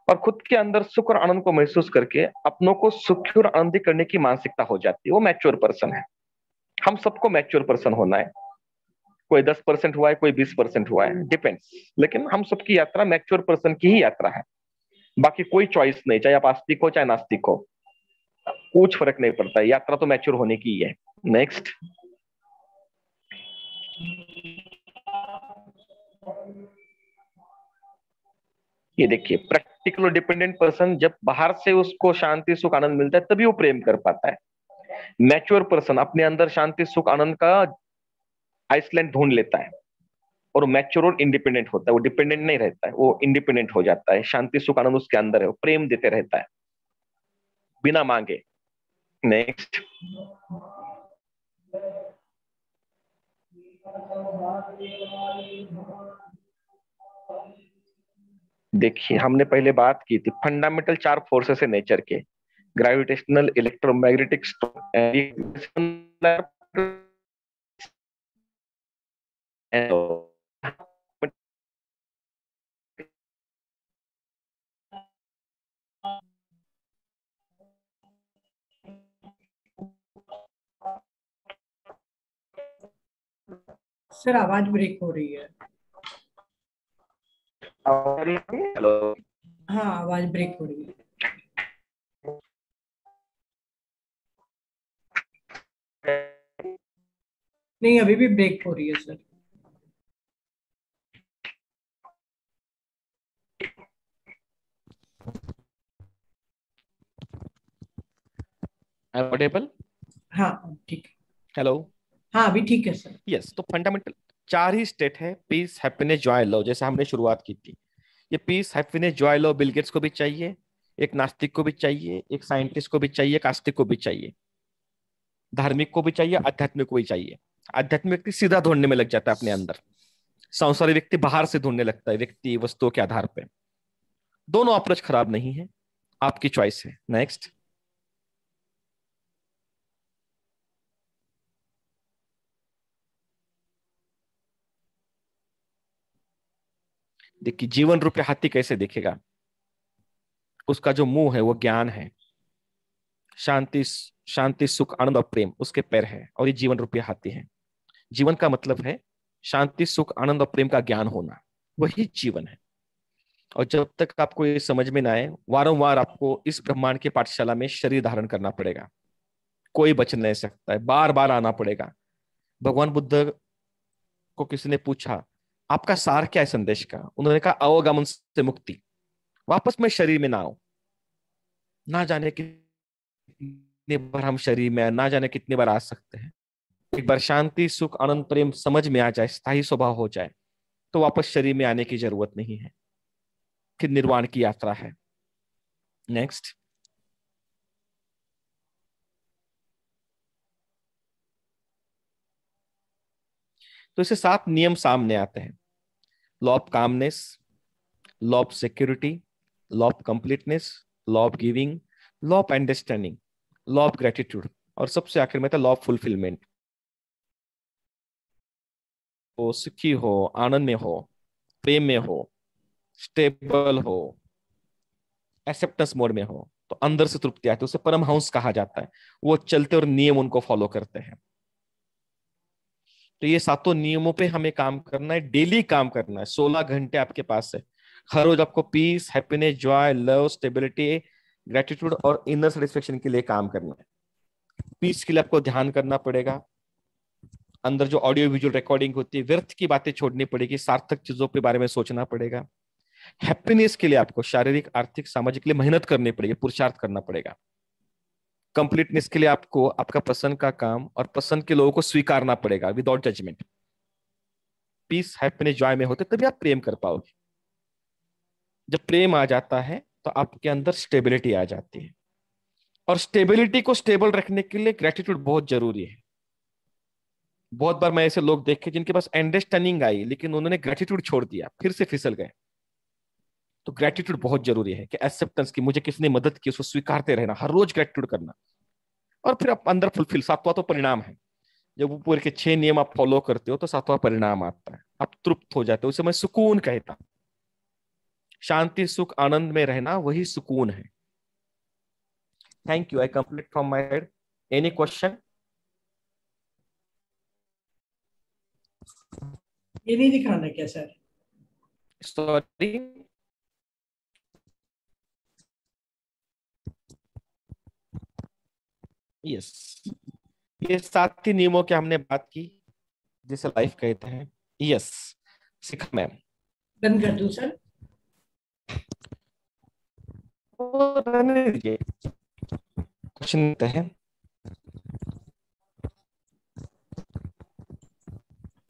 और खुद के अंदर सुख और आनंद को महसूस करके अपनों को सुखी और आनंदी करने की मानसिकता हो जाती है। वो मैच्योर पर्सन है। हम सबको मैच्योर पर्सन होना है। कोई 10% हुआ है, कोई 20% हुआ है, डिपेंड्स। लेकिन हम सबकी यात्रा मैच्योर पर्सन की ही यात्रा है। बाकी कोई चॉइस नहीं, चाहे आप आस्तिक हो चाहे नास्तिक हो, कुछ फर्क नहीं पड़ता है। यात्रा तो मैच्योर होने की ही है। नेक्स्ट, ये देखिए, प्रैक्टिकल और डिपेंडेंट पर्सन, जब बाहर से उसको शांति, सुख, आनंद मिलता है तभी वो प्रेम कर पाता है। मैच्योर पर्सन अपने अंदर शांति, सुख, आनंद का आइसलैंड ढूंढ लेता है, और मैच्योर और इंडिपेंडेंट होता है। वो डिपेंडेंट नहीं रहता है, वो इंडिपेंडेंट हो जाता है। शांति, सुख, आनंद उसके अंदर है, वो प्रेम देते रहता है बिना मांगे। नेक्स्ट, देखिए, हमने पहले बात की थी फंडामेंटल 4 फोर्सेस है नेचर के, ग्रेविटेशनल, इलेक्ट्रोमैग्नेटिक, सर आवाज ब्रेक हो रही है। हेलो, हाँ आवाज ब्रेक हो रही है। नहीं अभी भी ब्रेक हो रही है सर। ऑडिबल? हाँ ठीक है। हेलो? हाँ अभी ठीक है सर। यस, तो फंडामेंटल 4 ही स्टेट है, पीस, हैप्पीनेस, जॉय, लव, जैसे हमने शुरुआत की थी। ये peace, happiness, joy, love Bill Gates को भी चाहिए, एक नास्तिक को भी चाहिए, एक साइंटिस्ट को भी चाहिए, एक आस्तिक को भी चाहिए, धार्मिक को भी चाहिए, आध्यात्मिक को भी चाहिए। आध्यात्मिक व्यक्ति सीधा ढूंढने में लग जाता है अपने अंदर, सांसारिक व्यक्ति बाहर से ढूंढने लगता है, व्यक्ति वस्तुओं के आधार पर। दोनों अप्रोच खराब नहीं है, आपकी चॉइस है। नेक्स्ट, देखिए, जीवन रूपी हाथी कैसे दिखेगा? उसका जो मुंह है वो ज्ञान है, शांति, शांति, सुख, आनंद और प्रेम उसके पैर है, और ये जीवन रूपी हाथी है। जीवन का मतलब है शांति, सुख, आनंद और प्रेम का ज्ञान होना, वही जीवन है। और जब तक आपको ये समझ में ना आए, वारंवार आपको इस ब्रह्मांड की पाठशाला में शरीर धारण करना पड़ेगा। कोई बच नहीं सकता है, बार बार आना पड़ेगा। भगवान बुद्ध को किसी ने पूछा, आपका सार क्या है संदेश का? उन्होंने कहा, अवगमन से मुक्ति, वापस में शरीर में ना आओ। ना जाने कितनी बार हम शरीर में, ना जाने कितनी बार आ सकते हैं। एक बार शांति, सुख, आनंद, प्रेम समझ में आ जाए, स्थायी स्वभाव हो जाए, तो वापस शरीर में आने की जरूरत नहीं है। फिर निर्वाण की यात्रा है। नेक्स्ट, तो इसे 7 नियम सामने आते हैं। Law of calmness, law of security, law of completeness, law of giving, law of understanding, law of gratitude, और सबसे आखिर में था लॉ ऑफ फुलफिलमेंट। वो सुखी हो, आनंद में हो, प्रेम में हो, स्टेबल हो, एक्सेप्टेंस मोड में हो, तो अंदर से तृप्ति आती है। उसे परमहंस कहा जाता है। वो चलते और नियम उनको फॉलो करते हैं। तो ये 7 नियमों पे हमें काम करना है, डेली काम करना है। 16 घंटे आपके पास है। हर रोज आपको peace, happiness, joy, love, stability, gratitude और इनर सेटिस्फेक्शन के लिए काम करना है। पीस के लिए आपको ध्यान करना पड़ेगा। अंदर जो ऑडियो विजुअल रिकॉर्डिंग होती है, व्यर्थ की बातें छोड़नी पड़ेगी, सार्थक चीजों के बारे में सोचना पड़ेगा। हैप्पीनेस के लिए आपको शारीरिक, आर्थिक, सामाजिक के लिए मेहनत करनी पड़ेगी, पुरुषार्थ करना पड़ेगा। कंप्लीटनेस के लिए आपको आपका पसंद का काम और पसंद के लोगों को स्वीकारना पड़ेगा without judgment. Peace, happiness, joy में होते तभी आप प्रेम कर पाओगे। जब प्रेम आ जाता है तो आपके अंदर स्टेबिलिटी आ जाती है, और स्टेबिलिटी को स्टेबल रखने के लिए ग्रेटिट्यूड बहुत जरूरी है। बहुत बार मैं ऐसे लोग देखे जिनके पास अंडरस्टैंडिंग आई लेकिन उन्होंने ग्रेटिट्यूड छोड़ दिया, फिर से फिसल गए। तो ग्रेटिट्यूड बहुत जरूरी है कि एक्सेप्टेंस की, मुझे किसने मदद की उसको स्वीकारते रहना, हर रोज ग्रेटिट्यूड करना। और फिर आप अंदर फुलफिल, सातवां तो परिणाम है। जब ऊपर के 6 नियम आप फॉलो करते हो तो सातवां परिणाम आता है, आप तृप्त हो जाते हो। उसे मैं सुकून कहता हूं। शांति, सुख, आनंद में रहना वही सुकून है। Thank you, I complete from my head. Any question? ये नहीं दिखाना क्या सर? सॉरी, यस, ये 7 ही नियमों की हमने बात की जिसे लाइफ कहते हैं। यस, सिखा मैम। बंद कर दूं सर? रहने दीजिए, क्वेश्चन है।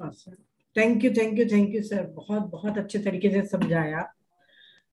हाँ sir, thank you thank you thank you sir, बहुत बहुत अच्छे तरीके से समझाया।